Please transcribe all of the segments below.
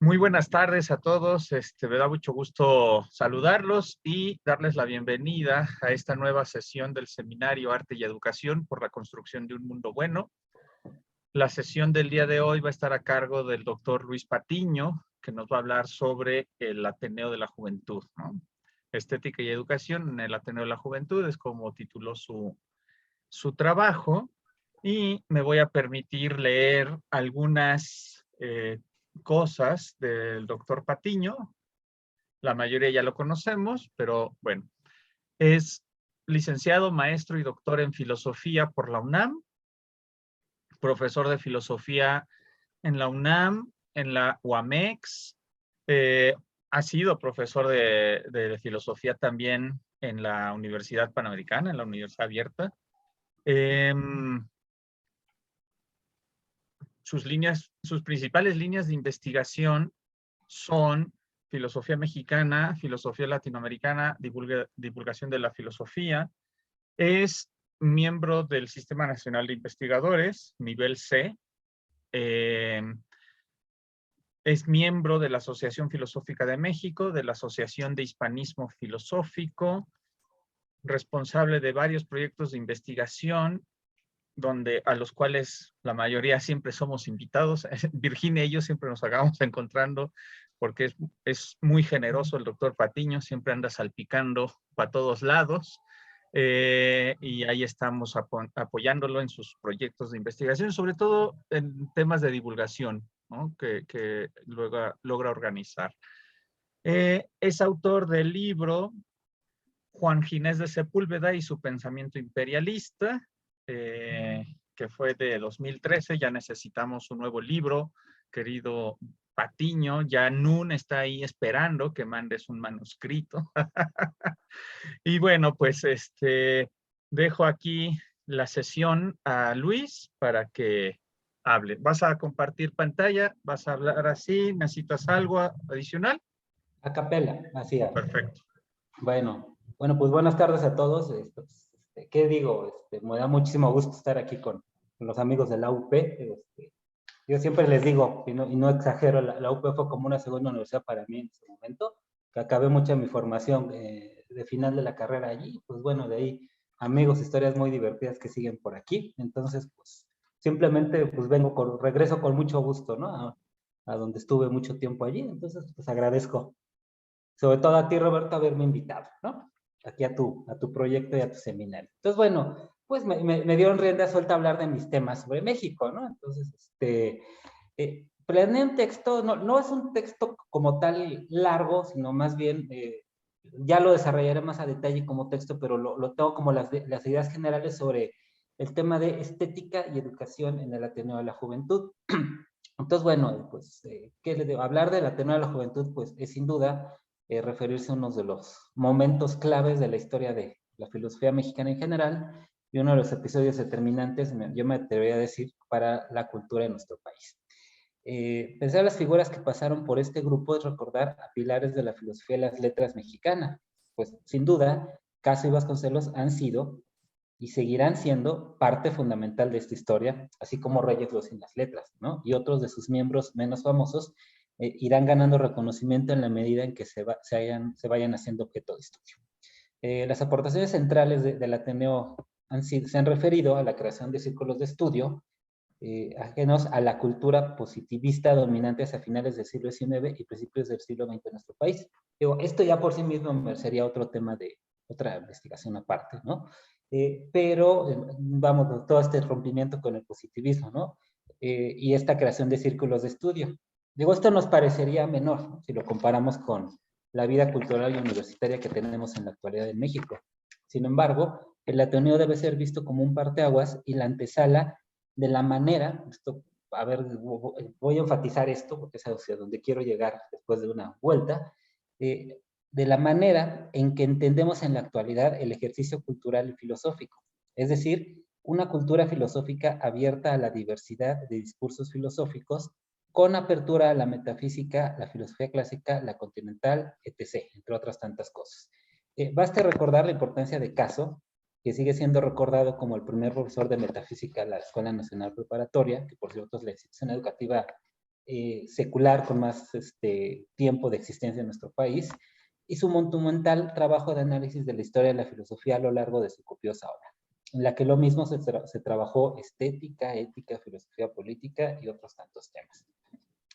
Muy buenas tardes a todos. Me da mucho gusto saludarlos y darles la bienvenida a esta nueva sesión del Seminario Arte y Educación por la Construcción de un Mundo Bueno. La sesión del día de hoy va a estar a cargo del doctor Luis Patiño, que nos va a hablar sobre el Ateneo de la Juventud, ¿no? Estética y Educación en el Ateneo de la Juventud es como tituló su trabajo, y me voy a permitir leer algunas cosas del doctor Patiño. La mayoría ya lo conocemos, pero bueno, es licenciado, maestro y doctor en filosofía por la UNAM, profesor de filosofía en la UNAM, en la UAMEX, ha sido profesor de filosofía también en la Universidad Panamericana, en la Universidad Abierta. Sus principales líneas de investigación son filosofía mexicana, filosofía latinoamericana, divulgación de la filosofía. Es miembro del Sistema Nacional de Investigadores, nivel C. Es miembro de la Asociación Filosófica de México, de la Asociación de Hispanismo Filosófico, responsable de varios proyectos de investigación a los cuales la mayoría siempre somos invitados. Virginia y yo siempre nos acabamos encontrando porque es muy generoso el doctor Patiño, siempre anda salpicando para todos lados, y ahí estamos apoyándolo en sus proyectos de investigación, sobre todo en temas de divulgación, ¿no? que luego logra organizar. Es autor del libro Juan Ginés de Sepúlveda y su pensamiento imperialista, que fue de 2013. Ya necesitamos un nuevo libro, querido Patiño. Ya Nun está ahí esperando que mandes un manuscrito. Y bueno, pues dejo aquí la sesión a Luis para que hable. ¿Vas a compartir pantalla? ¿Vas a hablar así? ¿Necesitas algo adicional? A capela, así es. Perfecto. Bueno, pues buenas tardes a todos. ¿Qué digo? Me da muchísimo gusto estar aquí con los amigos de la UP. Yo siempre les digo, y no exagero, la UP fue como una segunda universidad para mí en ese momento, que acabé mucha de mi formación de final de la carrera allí. Pues bueno, de ahí amigos, historias muy divertidas que siguen por aquí. Entonces, pues simplemente pues regreso con mucho gusto, ¿no? A donde estuve mucho tiempo allí. Entonces, pues agradezco. Sobre todo a ti, Roberto, haberme invitado, ¿no? Aquí a tu proyecto y a tu seminario. Entonces, bueno, pues me dieron rienda suelta a hablar de mis temas sobre México, ¿no? Entonces, planeé un texto, no es un texto como tal largo, sino más bien, ya lo desarrollaré más a detalle como texto, pero lo tengo como las ideas generales sobre el tema de estética y educación en el Ateneo de la Juventud. Entonces, bueno, pues, ¿qué les digo? Hablar del Ateneo de la Juventud, pues, es sin duda referirse a uno de los momentos claves de la historia de la filosofía mexicana en general y uno de los episodios determinantes, yo me atrevería a decir, para la cultura de nuestro país. Pensar las figuras que pasaron por este grupo es recordar a pilares de la filosofía de las letras mexicana. Pues, sin duda, Caso y Vasconcelos han sido y seguirán siendo parte fundamental de esta historia, así como Reyes los sin las letras, ¿no? Y otros de sus miembros menos famosos irán ganando reconocimiento en la medida en que se vayan haciendo objeto de estudio. Las aportaciones centrales del Ateneo se han referido a la creación de círculos de estudio ajenos a la cultura positivista dominante hacia finales del siglo XIX y principios del siglo XX en nuestro país. Digo, esto ya por sí mismo sería otro tema de otra investigación aparte, ¿no? Pero, vamos, todo este rompimiento con el positivismo, ¿no? Y esta creación de círculos de estudio. Digo, esto nos parecería menor, ¿no? Si lo comparamos con la vida cultural y universitaria que tenemos en la actualidad en México. Sin embargo, el Ateneo debe ser visto como un parteaguas y la antesala de la manera, a ver, voy a enfatizar esto porque es hacia donde quiero llegar después de una vuelta, de la manera en que entendemos en la actualidad el ejercicio cultural y filosófico, es decir, una cultura filosófica abierta a la diversidad de discursos filosóficos con apertura a la metafísica, la filosofía clásica, la continental, etc., entre otras tantas cosas. Basta recordar la importancia de Caso, que sigue siendo recordado como el primer profesor de metafísica de la Escuela Nacional Preparatoria, que por cierto es la institución educativa secular con más tiempo de existencia en nuestro país, y su monumental trabajo de análisis de la historia de la filosofía a lo largo de su copiosa obra, en la que lo mismo se trabajó estética, ética, filosofía política y otros tantos temas.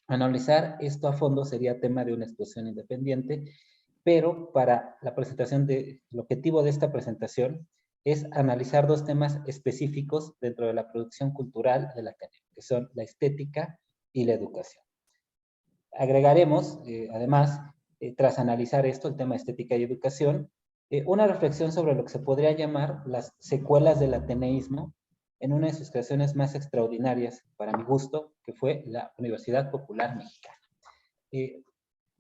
Analizar esto a fondo sería tema de una exposición independiente, pero para la presentación, el objetivo de esta presentación es analizar dos temas específicos dentro de la producción cultural de la Ateneo, que son la estética y la educación. Agregaremos, además, tras analizar esto, el tema estética y educación, una reflexión sobre lo que se podría llamar las secuelas del ateneísmo en una de sus creaciones más extraordinarias, para mi gusto, que fue la Universidad Popular Mexicana.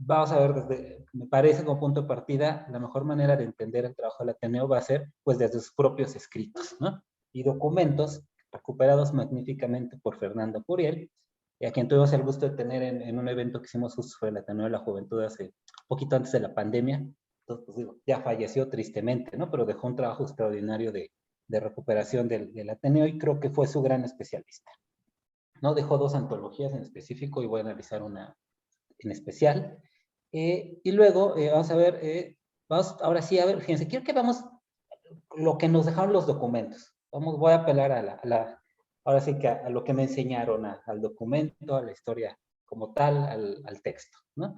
Vamos a ver, me parece como punto de partida, la mejor manera de entender el trabajo del Ateneo va a ser, pues, desde sus propios escritos, ¿no? Y documentos recuperados magníficamente por Fernando Curiel, a quien tuvimos el gusto de tener en un evento que hicimos justo sobre el Ateneo de la Juventud hace un poquito antes de la pandemia. Entonces, pues, digo, ya falleció tristemente, ¿no? Pero dejó un trabajo extraordinario de recuperación del Ateneo y creo que fue su gran especialista, ¿no? Dejó dos antologías en específico y voy a analizar una en especial. Y luego, vamos a ver, ahora sí, a ver, fíjense, quiero que vamos lo que nos dejaron los documentos. Voy a apelar ahora sí que a lo que me enseñaron, al documento, a la historia como tal, al texto, ¿no?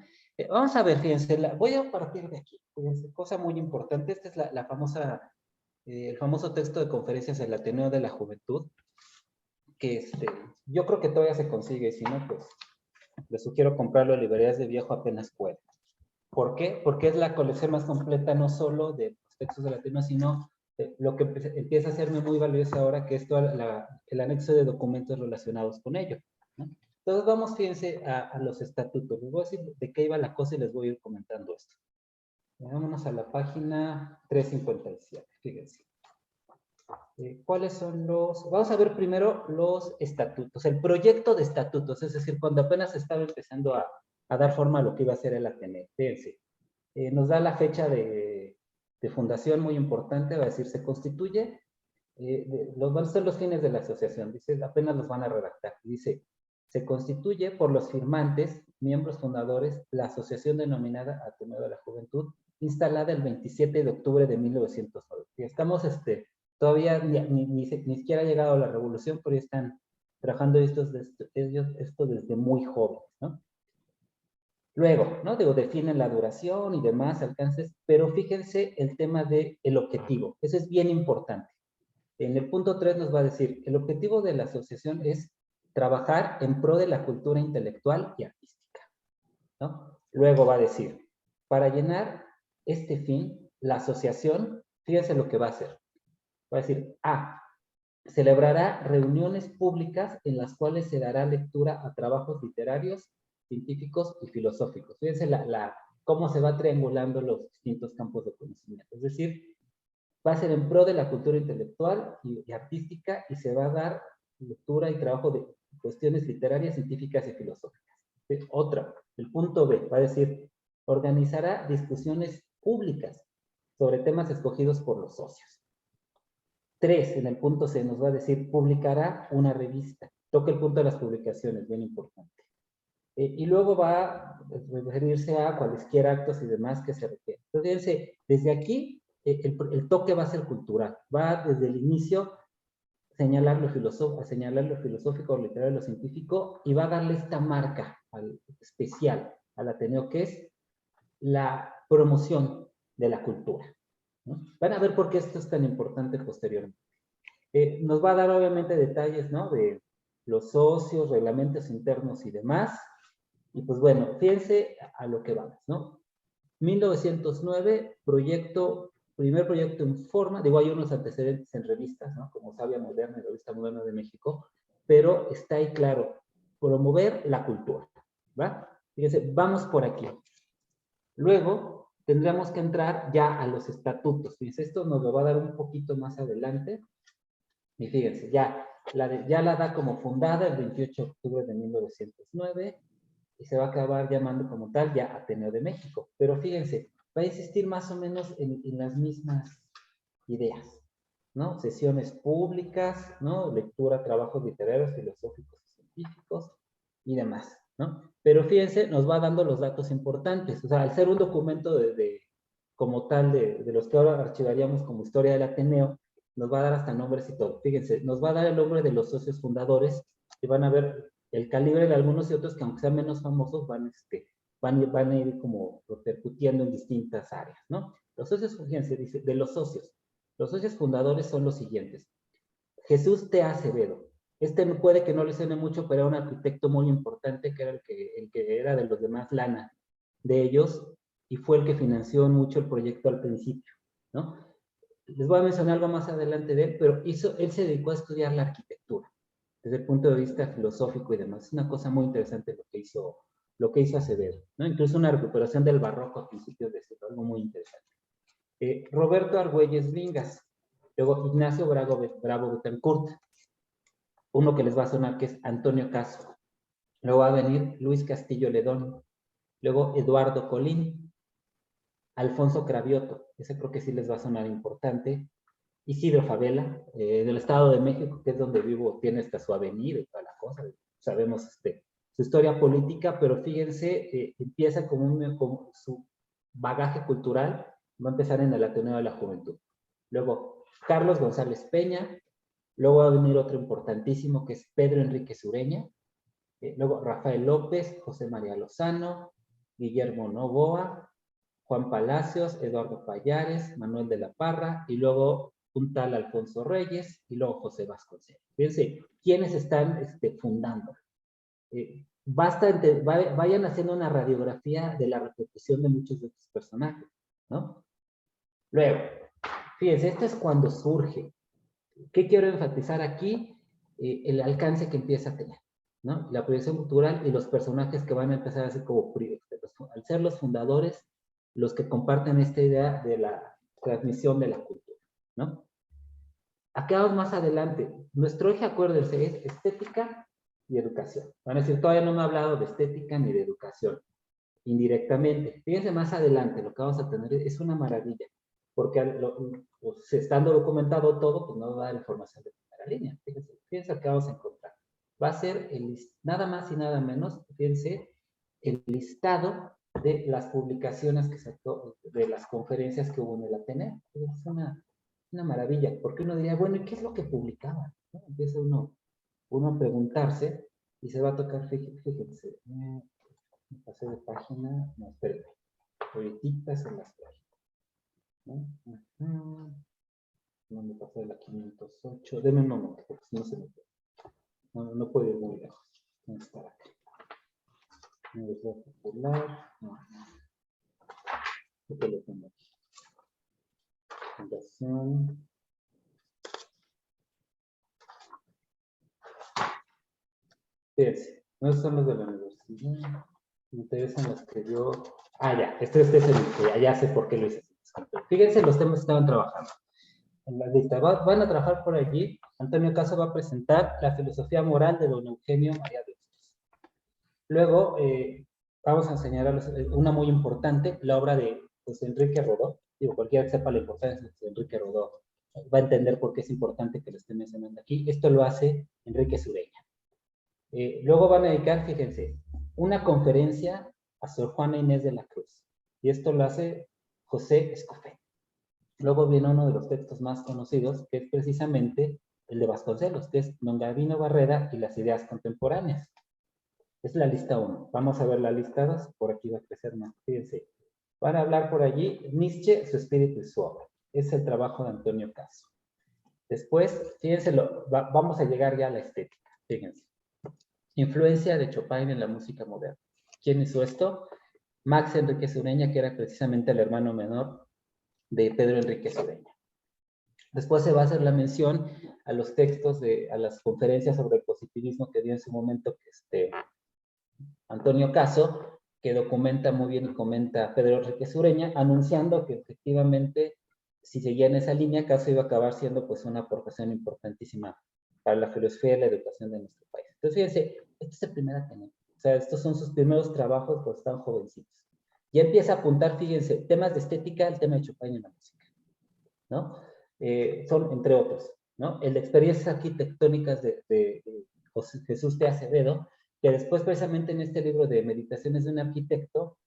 Vamos a ver, fíjense, voy a partir de aquí. Fíjense, cosa muy importante, esta es la famosa, el famoso texto de conferencias del Ateneo de la Juventud, que yo creo que todavía se consigue, si no, pues les sugiero comprarlo en librerías de viejo apenas pueda. ¿Por qué? Porque es la colección más completa no solo de los textos de Ateneo, sino de lo que empieza a hacerme muy valioso ahora, que es todo el anexo de documentos relacionados con ello, ¿no? Entonces vamos, fíjense, a los estatutos. Les voy a decir de qué iba la cosa y les voy a ir comentando esto. Vámonos a la página 357, fíjense. ¿Cuáles son vamos a ver primero los estatutos, el proyecto de estatutos, es decir, cuando apenas estaba empezando a dar forma a lo que iba a ser el Ateneo. Fíjense, nos da la fecha de fundación muy importante, va a decir, se constituye, van a ser los fines de la asociación, dice, apenas los van a redactar, dice, se constituye por los firmantes, miembros fundadores, la asociación denominada Ateneo de la Juventud, instalada el 27 de octubre de 1909. Y estamos, todavía ni siquiera ha llegado a la revolución, pero ya están trabajando esto desde muy jóvenes, ¿no? Luego, ¿no? Digo, definen la duración y demás alcances, pero fíjense el tema del objetivo. Eso es bien importante. En el punto 3 nos va a decir, el objetivo de la asociación es trabajar en pro de la cultura intelectual y artística, ¿no? Luego va a decir, para llenar este fin, la asociación, fíjense lo que va a hacer. Va a decir, celebrará reuniones públicas en las cuales se dará lectura a trabajos literarios, científicos y filosóficos. Fíjense cómo se va triangulando los distintos campos de conocimiento. Es decir, va a ser en pro de la cultura intelectual y artística y se va a dar lectura y trabajo de cuestiones literarias, científicas y filosóficas. Otra, el punto B, va a decir, organizará discusiones públicas sobre temas escogidos por los socios. 3, en el punto C, nos va a decir, publicará una revista. Toca el punto de las publicaciones, bien importante. Y luego va a referirse a cualquier actos y demás que se requieran. Entonces, fíjense, desde aquí, el toque va a ser cultural. Va desde el inicio a señalar lo filosófico, lo literario, lo científico, y va a darle esta marca especial al Ateneo, que es la promoción de la cultura, ¿no? Van a ver por qué esto es tan importante posteriormente. Nos va a dar obviamente detalles, ¿no? De los socios, reglamentos internos y demás. Y pues bueno, fíjense a lo que vamos, ¿no? 1909, primer proyecto en forma, digo, hay unos antecedentes en revistas, ¿no? Como Sabia Moderna y Revista Moderna de México, pero está ahí claro, promover la cultura, ¿va? Fíjense, vamos por aquí. Luego, tendríamos que entrar ya a los estatutos. Fíjense, esto nos lo va a dar un poquito más adelante. Y fíjense, ya la da como fundada el 28 de octubre de 1909 y se va a acabar llamando como tal ya Ateneo de México. Pero fíjense, va a insistir más o menos en las mismas ideas, ¿no? Sesiones públicas, ¿no? Lectura, trabajos literarios, filosóficos y científicos y demás. ¿no? Pero fíjense, nos va dando los datos importantes. O sea, al ser un documento como tal de los que ahora archivaríamos como historia del Ateneo, nos va a dar hasta nombres y todo. Fíjense, nos va a dar el nombre de los socios fundadores y van a ver el calibre de algunos y otros que aunque sean menos famosos van a ir como repercutiendo en distintas áreas, ¿no? Los socios, fíjense, dice, de los socios fundadores son los siguientes. Jesús T. Acevedo. Este puede que no le suene mucho, pero era un arquitecto muy importante, que era el que era de los demás lana de ellos, y fue el que financió mucho el proyecto al principio, ¿no? Les voy a mencionar algo más adelante de él, pero él se dedicó a estudiar la arquitectura, desde el punto de vista filosófico y demás. Es una cosa muy interesante lo que hizo Acevedo, ¿no? Incluso una recuperación del barroco a principios de siglo, algo muy interesante. Roberto Argüelles Vingas, luego Ignacio Bravo Betancourt, uno que les va a sonar que es Antonio Caso, luego va a venir Luis Castillo Ledón, luego Eduardo Colín, Alfonso Cravioto, ese creo que sí les va a sonar importante, Isidro Favela, del Estado de México, que es donde vivo, tiene hasta su avenida y toda la cosa, sabemos su historia política, pero fíjense, empieza como su bagaje cultural, va a empezar en el Ateneo de la Juventud. Luego, Carlos González Peña, luego va a venir otro importantísimo que es Pedro Enrique Sureña, luego Rafael López, José María Lozano, Guillermo Novoa, Juan Palacios, Eduardo Payares, Manuel de la Parra, y luego un tal Alfonso Reyes, y luego José Vasconcelos. Fíjense, ¿quiénes están fundando? Vayan haciendo una radiografía de la repetición de muchos de estos personajes, ¿no? Luego, fíjense, esto es cuando surge. ¿Qué quiero enfatizar aquí? El alcance que empieza a tener, ¿no? La proyección cultural y los personajes que van a empezar a ser como, al ser los fundadores, los que comparten esta idea de la transmisión de la cultura, ¿no? Acá vamos más adelante. Nuestro eje, acuérdense, es estética y educación. Van a decir, todavía no me ha hablado de estética ni de educación. Indirectamente. Fíjense más adelante, lo que vamos a tener es una maravilla, porque pues, estando documentado todo, pues no va a dar información de primera línea. Fíjense lo que vamos a encontrar. Va a ser nada más y nada menos, fíjense, el listado de las publicaciones que sacó, de las conferencias que hubo en el Ateneo. Es una maravilla, porque uno diría, bueno, ¿y qué es lo que publicaban? ¿No? Empieza uno a preguntarse y se va a tocar, fíjense, me pasé de página, no, espérenme, polititas en las páginas, ¿no? No me pasé de la 508, denme un momento, porque si no se me puede. No puedo ir muy lejos. Vamos a estar aquí. Universidad Popular, no. ¿Qué lo tengo aquí? Fundación. Fíjense, no son los de la universidad. Me interesan los que yo. Ya, este es el que ya sé por qué lo hice. Fíjense los temas que estaban trabajando. En la lista van a trabajar por allí. Antonio Caso va a presentar la filosofía moral de don Eugenio María de Hostos. Luego vamos a enseñarles una muy importante, la obra de José Enrique Rodó. Digo, cualquiera que sepa la importancia de José Enrique Rodó va a entender por qué es importante que lo esté mencionando aquí. Esto lo hace Enrique Sureña. Luego van a dedicar, fíjense, una conferencia a Sor Juana Inés de la Cruz. Y esto lo hace José Escofet. Luego viene uno de los textos más conocidos, que es precisamente el de Vasconcelos, que es Don Gabino Barrera y las ideas contemporáneas. Es la lista 1. Vamos a ver la lista 2. Por aquí va a crecer más. Fíjense. Van a hablar por allí Nietzsche, su espíritu y su obra. Es el trabajo de Antonio Caso. Después, fíjense, vamos a llegar ya a la estética. Fíjense. Influencia de Chopin en la música moderna. ¿Quién hizo esto? Max Enrique Sureña, que era precisamente el hermano menor de Pedro Enrique Sureña. Después se va a hacer la mención a los textos, a las conferencias sobre el positivismo que dio en su momento Antonio Caso, que documenta muy bien y comenta Pedro Enrique Sureña, anunciando que efectivamente, si seguía en esa línea, Caso iba a acabar siendo pues una aportación importantísima para la filosofía y la educación de nuestro país. Entonces, fíjense, este es el primer Ateneo. O sea, estos son sus primeros trabajos, pues están jovencitos. Ya empieza a apuntar, fíjense, temas de estética, el tema de Chopin en la música, ¿no? Son entre otros, ¿no? El de experiencias arquitectónicas de Jesús de Acevedo, que después precisamente en este libro de Meditaciones de un arquitecto,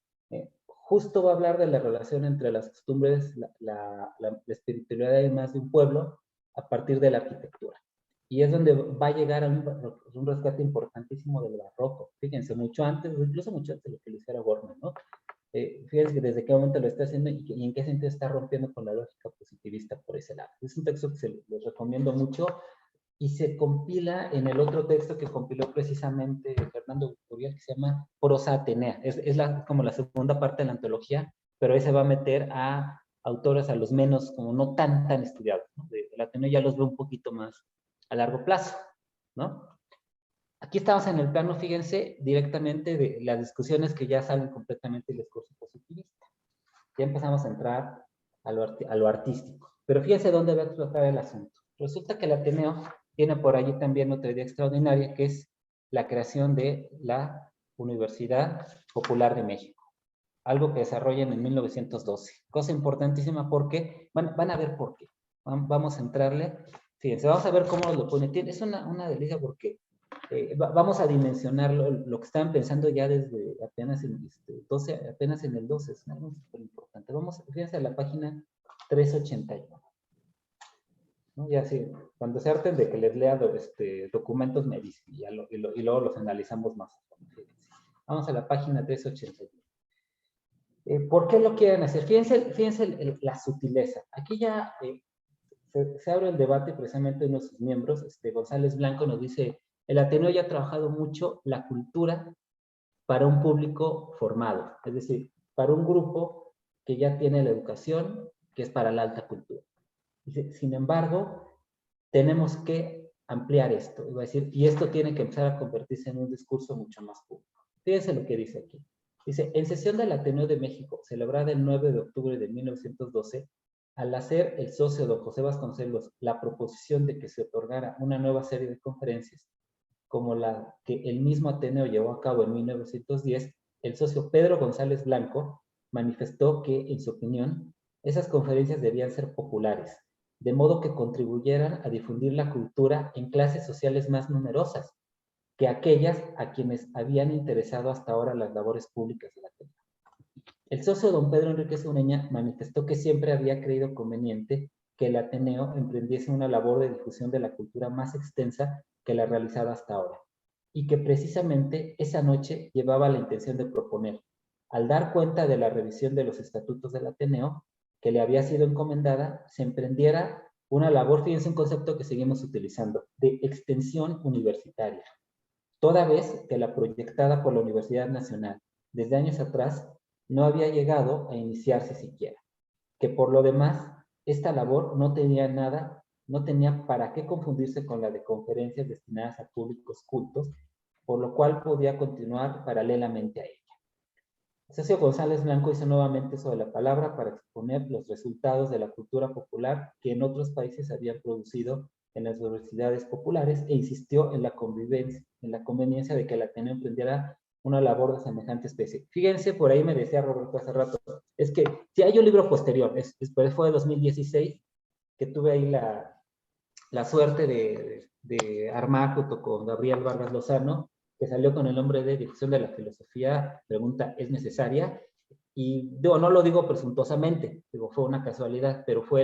justo va a hablar de la relación entre las costumbres, la espiritualidad además de un pueblo a partir de la arquitectura. Y es donde va a llegar a un rescate importantísimo del barroco. Fíjense, mucho antes, incluso mucho antes de lo que lo hiciera Warner, ¿no? Fíjense desde qué momento lo está haciendo y en qué sentido está rompiendo con la lógica positivista por ese lado. Es un texto que les recomiendo mucho y se compila en el otro texto que compiló precisamente Fernando Uriel, que se llama Prosa Atenea. Es como la segunda parte de la antología, pero ahí se va a meter a autores a los menos, como no tan estudiados, ¿no? El Ateneo ya los ve un poquito más a largo plazo, ¿no? Aquí estamos en el plano, fíjense, directamente de las discusiones que ya salen completamente del discurso positivista. Ya empezamos a entrar a lo artístico. Pero fíjense dónde va a explotar el asunto. Resulta que el Ateneo tiene por allí también otra idea extraordinaria, que es la creación de la Universidad Popular de México. Algo que desarrollan en 1912. Cosa importantísima porque, van a ver por qué. Vamos a entrarle. Fíjense, vamos a ver cómo lo pone. Es una delicia porque vamos a dimensionar lo que estaban pensando ya desde apenas en, apenas en el 12, es algo súper importante. Fíjense a la página 381. ¿No? Ya sí, cuando se harten de que les lea documentos me dicen y luego los analizamos más. Vamos a la página 381. ¿Por qué lo quieren hacer? Fíjense la sutileza. Aquí ya se abre el debate precisamente uno de sus miembros, González Blanco, nos dice, el Ateneo ya ha trabajado mucho la cultura para un público formado, es decir, para un grupo que ya tiene la educación, que es para la alta cultura. Dice, sin embargo, tenemos que ampliar esto, iba a decir, y esto tiene que empezar a convertirse en un discurso mucho más público. Fíjense lo que dice aquí. Dice, en sesión del Ateneo de México, celebrada el 9 de octubre de 1912, al hacer el socio don José Vasconcelos la proposición de que se otorgara una nueva serie de conferencias, como la que el mismo Ateneo llevó a cabo en 1910, el socio Pedro González Blanco manifestó que, en su opinión, esas conferencias debían ser populares, de modo que contribuyeran a difundir la cultura en clases sociales más numerosas que aquellas a quienes habían interesado hasta ahora las labores públicas de la Ateneo. El socio don Pedro Enríquez Ureña manifestó que siempre había creído conveniente que el Ateneo emprendiese una labor de difusión de la cultura más extensa que la realizada hasta ahora, y que precisamente esa noche llevaba la intención de proponer, al dar cuenta de la revisión de los estatutos del Ateneo, que le había sido encomendada, se emprendiera una labor, fíjense un concepto que seguimos utilizando, de extensión universitaria, toda vez que la proyectada por la Universidad Nacional desde años atrás no había llegado a iniciarse siquiera, que por lo demás esta labor no tenía para qué confundirse con la de conferencias destinadas a públicos cultos, por lo cual podía continuar paralelamente a ella. Sergio González Blanco hizo nuevamente sobre la palabra para exponer los resultados de la cultura popular que en otros países habían producido en las universidades populares e insistió en la conveniencia de que el Ateneo emprendiera una labor de semejante especie. Fíjense, por ahí me decía Roberto hace rato, es que si hay un libro posterior, fue de 2016, que tuve ahí la suerte de armar junto con Gabriel Vargas Lozano, que salió con el nombre de Difusión de la Filosofía, pregunta, ¿es necesaria? Y digo, no lo digo presuntuosamente, digo, fue una casualidad, pero fue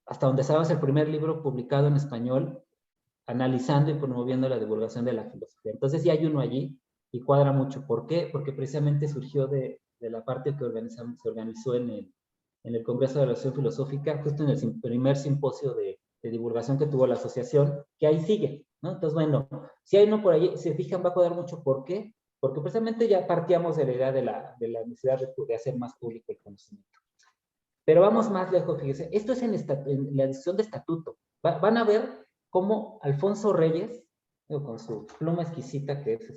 hasta donde sabemos, el primer libro publicado en español analizando y promoviendo la divulgación de la filosofía. Entonces sí hay uno allí y cuadra mucho. ¿Por qué? Porque precisamente surgió de la parte que se organizó en el Congreso de la Asociación Filosófica, justo en el primer simposio de divulgación que tuvo la asociación, que ahí sigue, ¿no? Entonces, bueno, si hay uno por ahí, se fijan, va a cuadrar mucho. ¿Por qué? Porque precisamente ya partíamos de la idea de la necesidad de hacer más público el conocimiento. Pero vamos más lejos, fíjense, esto es en la discusión de estatuto. Van a ver cómo Alfonso Reyes, con su pluma exquisita, que es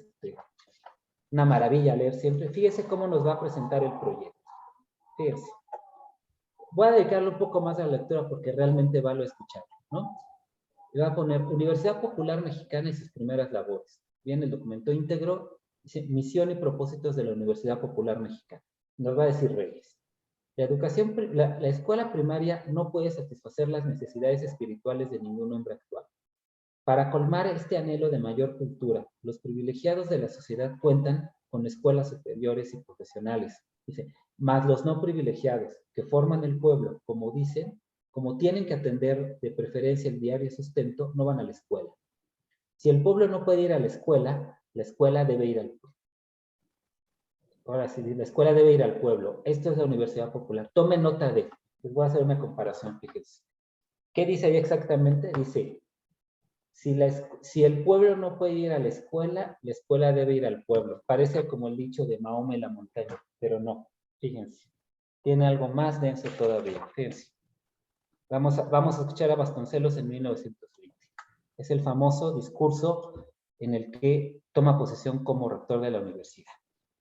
una maravilla leer siempre, fíjense cómo nos va a presentar el proyecto. Fíjense. Voy a dedicarle un poco más a la lectura porque realmente vale escucharlo, ¿no? Le va a poner Universidad Popular Mexicana y sus primeras labores. Viene el documento íntegro, dice misión y propósitos de la Universidad Popular Mexicana. Nos va a decir Reyes. La escuela primaria no puede satisfacer las necesidades espirituales de ningún hombre actual. Para colmar este anhelo de mayor cultura, los privilegiados de la sociedad cuentan con escuelas superiores y profesionales. Dice, más los no privilegiados, que forman el pueblo, como dicen, como tienen que atender de preferencia el diario sustento, no van a la escuela. Si el pueblo no puede ir a la escuela debe ir al pueblo. Ahora sí, la escuela debe ir al pueblo. Esto es la Universidad Popular. Tomen nota de, les voy a hacer una comparación, fíjense. ¿Qué dice ahí exactamente? Dice, si el pueblo no puede ir a la escuela debe ir al pueblo. Parece como el dicho de Mahoma y la montaña, pero no, fíjense. Tiene algo más denso todavía, fíjense. Vamos a escuchar a Vasconcelos en 1920. Es el famoso discurso en el que toma posesión como rector de la universidad.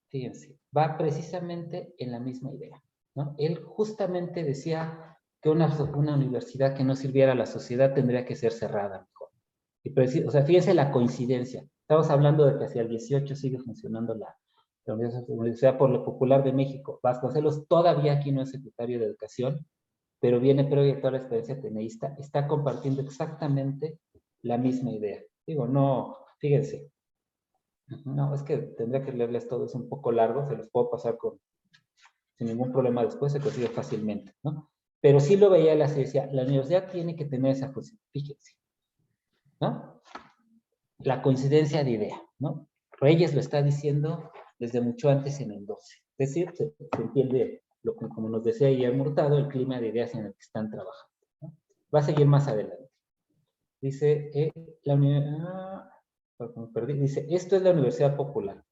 Fíjense, va precisamente en la misma idea, ¿no? Él justamente decía que una universidad que no sirviera a la sociedad tendría que ser cerrada mejor. O sea, fíjense la coincidencia. Estamos hablando de que hacia el 18 sigue funcionando la Universidad Popular de México. Vasconcelos todavía aquí no es secretario de Educación, pero viene previo a toda la experiencia ateneísta, está compartiendo exactamente la misma idea. Digo, no, fíjense. No, es que tendría que leerles todo, es un poco largo, se los puedo pasar sin ningún problema después, se consigue fácilmente, ¿no? Pero sí lo veía la decía, la universidad tiene que tener esa función, fíjense, ¿no? La coincidencia de idea, ¿no? Reyes lo está diciendo desde mucho antes en el 12. Es decir, se entiende, como nos decía Guillermo Hurtado, el clima de ideas en el que están trabajando, ¿no? Va a seguir más adelante. Dice, dice, esto es la Universidad Popular,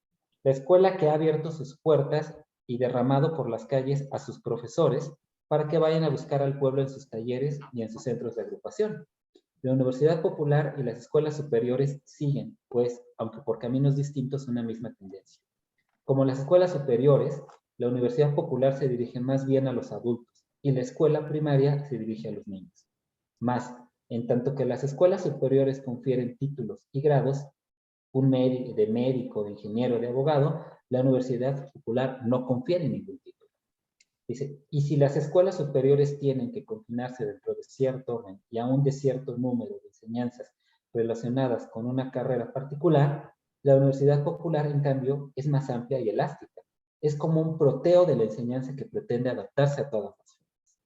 la escuela que ha abierto sus puertas y derramado por las calles a sus profesores para que vayan a buscar al pueblo en sus talleres y en sus centros de agrupación. La Universidad Popular y las escuelas superiores siguen, pues, aunque por caminos distintos, una misma tendencia. Como las escuelas superiores, la Universidad Popular se dirige más bien a los adultos y la escuela primaria se dirige a los niños. Más, en tanto que las escuelas superiores confieren títulos y grados, de médico, de ingeniero, de abogado, la Universidad Popular no confiere ningún título. Dice, y si las escuelas superiores tienen que confinarse dentro de cierto orden y aún de cierto número de enseñanzas relacionadas con una carrera particular, la Universidad Popular, en cambio, es más amplia y elástica. Es como un proteo de la enseñanza que pretende adaptarse a todas las formas.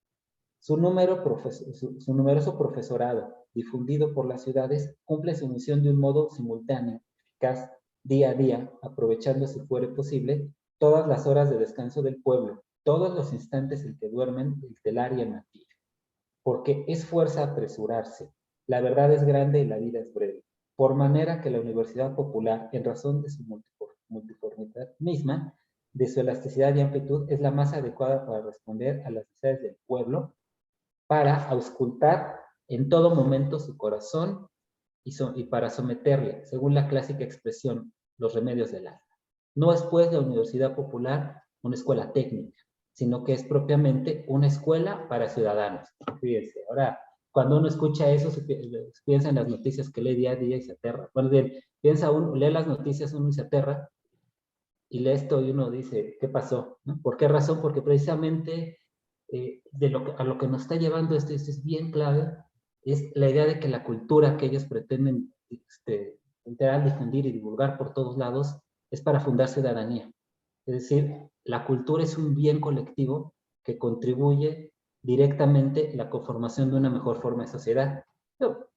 Su numeroso profesorado, difundido por las ciudades, cumple su misión de un modo simultáneo, eficaz, día a día, aprovechando, si fuere posible, todas las horas de descanso del pueblo, todos los instantes en que duermen el telar y el mantillo. Porque es fuerza apresurarse, la verdad es grande y la vida es breve. Por manera que la Universidad Popular, en razón de su multiformidad misma, de su elasticidad y amplitud, es la más adecuada para responder a las necesidades del pueblo, para auscultar en todo momento su corazón y para someterle, según la clásica expresión, los remedios del alma. No es pues la Universidad Popular una escuela técnica, sino que es propiamente una escuela para ciudadanos. Fíjense, ahora, cuando uno escucha eso, piensa en las noticias que lee día a día y se aterra. Bueno, bien, lee las noticias uno y se aterra, y lee esto y uno dice, ¿qué pasó? ¿No? ¿Por qué razón? Porque precisamente a lo que nos está llevando esto es bien clave, es la idea de que la cultura que ellos pretenden literal difundir y divulgar por todos lados es para fundar ciudadanía. Es decir, la cultura es un bien colectivo que contribuye directamente a la conformación de una mejor forma de sociedad.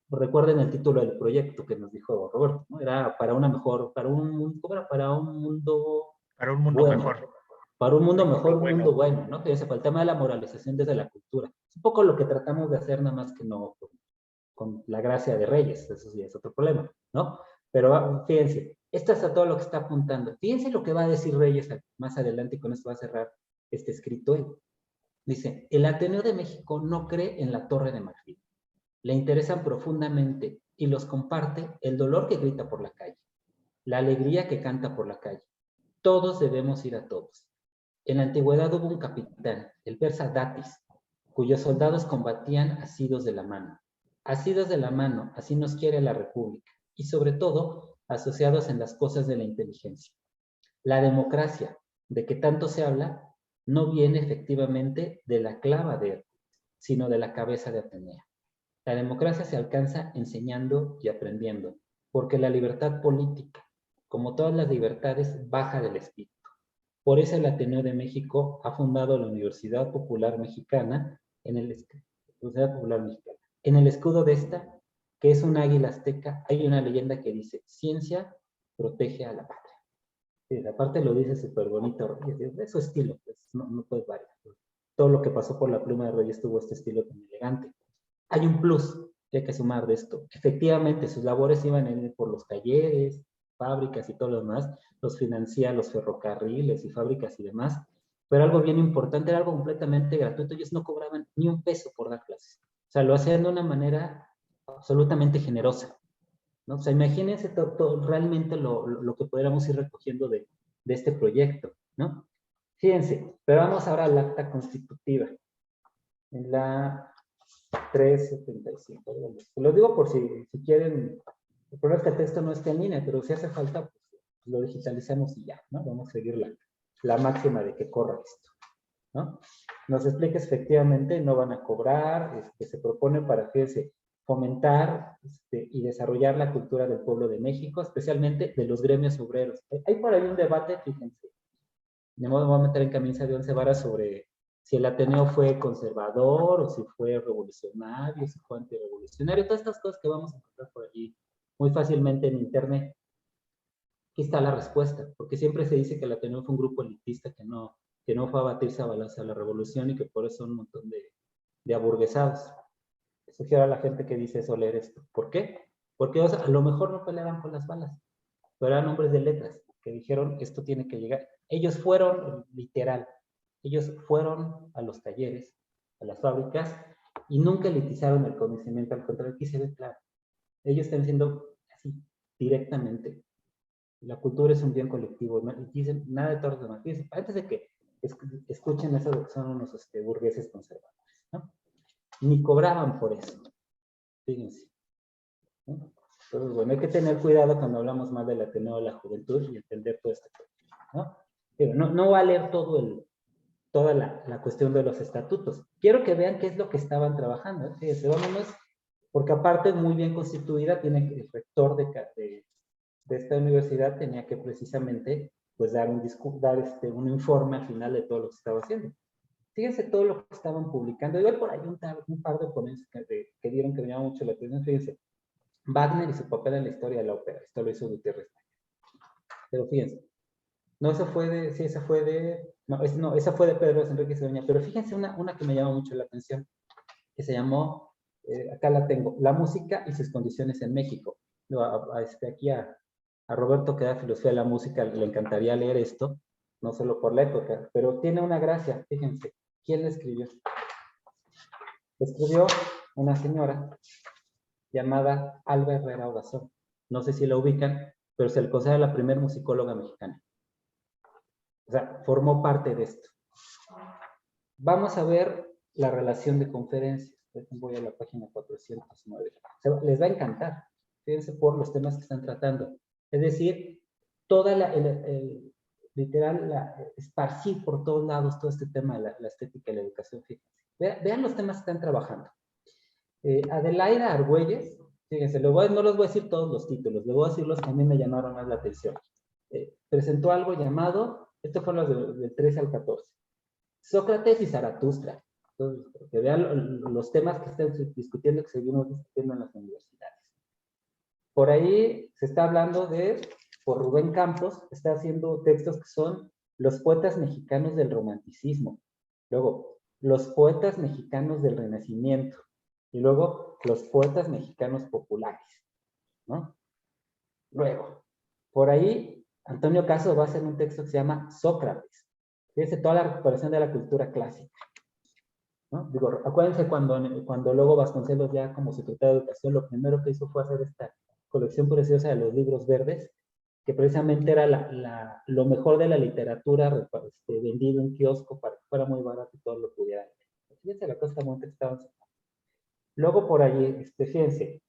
Recuerden el título del proyecto que nos dijo Roberto, ¿no? Era para una mejor, para un mundo Para un mundo bueno. mejor. Para un mundo mejor, un Bueno. mundo bueno, ¿no? Fíjense, para el tema de la moralización desde la cultura. Es un poco lo que tratamos de hacer, nada más que no con la gracia de Reyes, eso sí es otro problema, ¿no? Pero fíjense, esto es a todo lo que está apuntando. Fíjense lo que va a decir Reyes más adelante, y con esto va a cerrar este escrito él. Dice, el Ateneo de México no cree en la Torre de Marfil. Le interesan profundamente y los comparte el dolor que grita por la calle, la alegría que canta por la calle. Todos debemos ir a todos. En la antigüedad hubo un capitán, el persa Datis, cuyos soldados combatían asidos de la mano. Asidos de la mano, así nos quiere la República, y sobre todo, asociados en las cosas de la inteligencia. La democracia, de que tanto se habla, no viene efectivamente de la clava de Hércules, sino de la cabeza de Atenea. La democracia se alcanza enseñando y aprendiendo, porque la libertad política, como todas las libertades, baja del espíritu. Por eso el Ateneo de México ha fundado la Universidad Popular Mexicana en el escudo de esta, que es un águila azteca, hay una leyenda que dice: ciencia protege a la patria. Sí, aparte lo dice súper bonito, es su estilo, pues, no puedes variar. Todo lo que pasó por la pluma de Reyes tuvo este estilo tan elegante. Hay un plus que hay que sumar de esto. Efectivamente, sus labores iban a ir por los talleres, fábricas y todo lo demás, los financia los ferrocarriles y fábricas y demás, pero algo bien importante, era algo completamente gratuito, ellos no cobraban ni un peso por dar clases. O sea, lo hacían de una manera absolutamente generosa, ¿no? O sea, imagínense realmente lo que pudiéramos ir recogiendo de este proyecto, ¿no? Fíjense, pero vamos ahora al acta constitutiva. En la 375. Lo digo por si quieren. El problema es que el texto no está en línea, pero si hace falta, pues lo digitalizamos y ya, ¿no? Vamos a seguir la máxima de que corra esto, ¿no? Nos explica efectivamente, no van a cobrar, se propone para, fíjense, fomentar y desarrollar la cultura del pueblo de México, especialmente de los gremios obreros. Hay por ahí un debate, fíjense, me voy a meter en camisa de 11 varas sobre si el Ateneo fue conservador o si fue revolucionario, si fue antirrevolucionario, todas estas cosas que vamos a encontrar por allí muy fácilmente en internet. Aquí está la respuesta, porque siempre se dice que el Ateneo fue un grupo elitista que no fue a batirse a balazos a la revolución y que por eso son un montón de aburguesados. Sugiero a la gente que dice eso leer esto. ¿Por qué? Porque a lo mejor no peleaban con las balas, pero eran hombres de letras que dijeron: esto tiene que llegar. Ellos fueron, literal, ellos fueron a los talleres, a las fábricas, y nunca elitizaron el conocimiento. Al contrario, aquí se ve claro. Ellos están diciendo así, directamente: la cultura es un bien colectivo, ¿no? Y dicen nada de todos los demás. Fíjense, antes de que escuchen eso de que son unos burgueses conservadores, ¿no? Ni cobraban por eso. Fíjense, ¿no? Entonces, bueno, hay que tener cuidado cuando hablamos más del Ateneo de la Juventud y entender todo esto, ¿no? Pero no va a leer toda la cuestión de los estatutos. Quiero que vean qué es lo que estaban trabajando. Fíjense, vámonos, porque aparte muy bien constituida, tiene el rector de esta universidad tenía que precisamente pues dar un informe al final de todo lo que estaba haciendo. Fíjense todo lo que estaban publicando. Igual por ahí un par de ponencias que dieron que me llamó mucho la atención. Fíjense, Wagner y su papel en la historia de la ópera. Esto lo hizo Gutiérrez. Pero fíjense, no, esa fue de, sí, esa fue de, no, esa fue de Pedro Enrique Cedeña. Pero fíjense una que me llama mucho la atención, que se llamó, acá la tengo, La música y sus condiciones en México. Aquí a Roberto, que da filosofía de la música, le encantaría leer esto, no solo por la época, pero tiene una gracia. Fíjense, ¿quién la escribió? La escribió una señora llamada Alba Herrera Ogazón. No sé si la ubican, pero se le considera la primer musicóloga mexicana. O sea, formó parte de esto. Vamos a ver la relación de conferencias. Voy a la página 409. Les va a encantar. Fíjense por los temas que están tratando. Es decir, toda esparcir por todos lados todo este tema de la estética y la educación. Fíjense. Vean los temas que están trabajando. Adelaida Argüelles, fíjense, no les voy a decir todos los títulos, les voy a decir los que a mí me llamaron más la atención. Presentó algo llamado, estos fueron los del 13 al 14, Sócrates y Zaratustra. Entonces, que vean los temas que están discutiendo, que seguimos discutiendo en las universidades. Por ahí se está hablando por Rubén Campos, está haciendo textos que son los poetas mexicanos del romanticismo. Luego, los poetas mexicanos del renacimiento. Y luego, los poetas mexicanos populares, ¿no? Luego, por ahí, Antonio Caso va a hacer un texto que se llama Sócrates. Fíjense toda la recuperación de la cultura clásica, ¿no? Digo, acuérdense cuando luego Vasconcelos, ya como secretario de Educación, lo primero que hizo fue hacer esta colección preciosa de los libros verdes, que precisamente era lo mejor de la literatura vendido en kiosco para que fuera muy barato y todos lo pudieran leer. Fíjense la cosa como que estaban. Luego por allí, fíjense,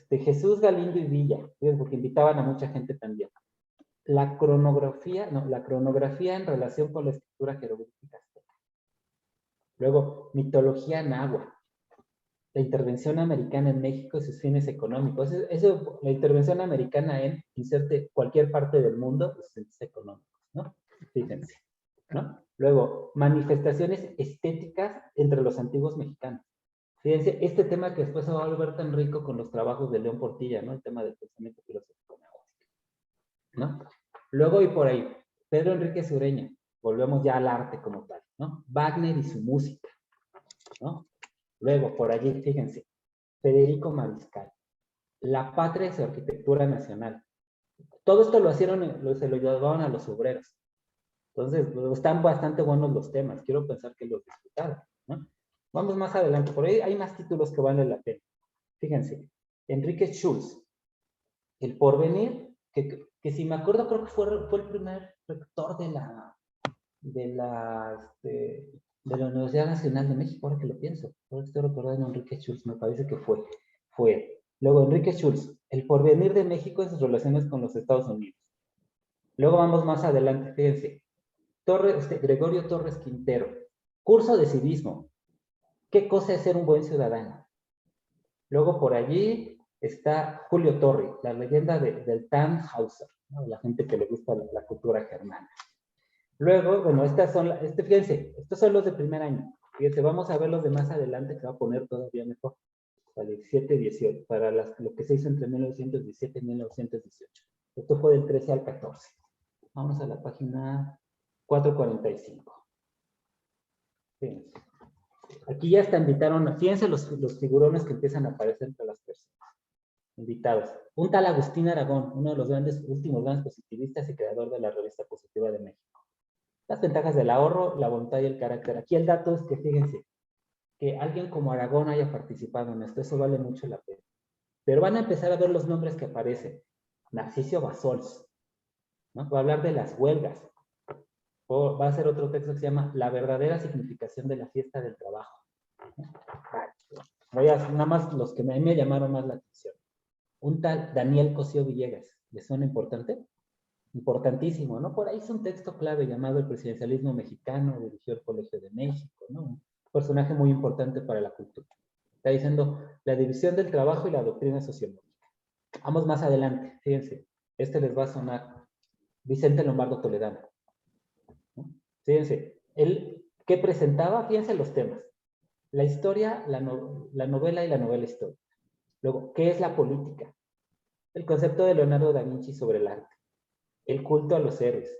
Jesús Galindo y Villa, porque invitaban a mucha gente también. La cronografía en relación con la escritura jeroglífica azteca. Luego, mitología náhuatl. la intervención americana en México y sus fines económicos. Eso, la intervención americana en, inserte, cualquier parte del mundo, sus fines económicos, ¿no? Fíjense, ¿no? Luego, manifestaciones estéticas entre los antiguos mexicanos. Fíjense, este tema que después se va a volver tan rico con los trabajos de León Portilla, ¿no? El tema del pensamiento filosófico, ¿no? Luego, y por ahí, Pedro Enrique Sureña, volvemos ya al arte como tal, ¿no? Wagner y su música, ¿no? Luego, por allí, fíjense, Federico Mariscal, La patria y su arquitectura nacional. Todo esto lo hicieron, se lo llevaban a los obreros. Entonces, pues, están bastante buenos los temas. Quiero pensar que los disfrutaron, ¿no? Vamos más adelante. Por ahí hay más títulos que valen la pena. Fíjense, Enrique Schulz, El porvenir, que si me acuerdo, creo que fue el primer rector de la Universidad Nacional de México, ahora que lo pienso. Ahora estoy recordando a Enrique Schulz, me parece que fue él. Luego, Enrique Schulz, El porvenir de México en sus relaciones con los Estados Unidos. Luego vamos más adelante, fíjense. Gregorio Torres Quintero, Curso de civismo. ¿Qué cosa es ser un buen ciudadano? Luego por allí está Julio Torri, la leyenda del Tannhäuser, ¿no? La gente que le gusta la cultura germana. Luego, bueno, fíjense, estos son los de primer año. Fíjense, vamos a ver los de más adelante que va a poner todavía mejor. Para el 17-18, para lo que se hizo entre 1917 y 1918. Esto fue del 13 al 14. Vamos a la página 445. Fíjense. Aquí ya hasta invitaron, fíjense los figurones que empiezan a aparecer entre las personas. Invitados. Un tal Agustín Aragón, uno de los últimos grandes positivistas y creador de la revista Positiva de México. Las ventajas del ahorro, la voluntad y el carácter. Aquí el dato es que, fíjense, que alguien como Aragón haya participado en esto, eso vale mucho la pena. Pero van a empezar a ver los nombres que aparecen. Narciso Bassols, ¿no? Va a hablar de las huelgas. Va a ser otro texto que se llama La verdadera significación de la fiesta del trabajo. Voy a nada más los que a mí me llamaron más la atención. Un tal Daniel Cosío Villegas. ¿Les suena importante? Importantísimo, ¿no? Por ahí es un texto clave llamado El presidencialismo mexicano, dirigió el Colegio de México, ¿no? Un personaje muy importante para la cultura. Está diciendo la división del trabajo y la doctrina sociológica. Vamos más adelante, fíjense. Este les va a sonar Vicente Lombardo Toledano. ¿No? Fíjense, él, ¿qué presentaba? Fíjense los temas. La historia, la novela y la novela histórica. Luego, ¿qué es la política? El concepto de Leonardo da Vinci sobre el arte. El culto a los héroes.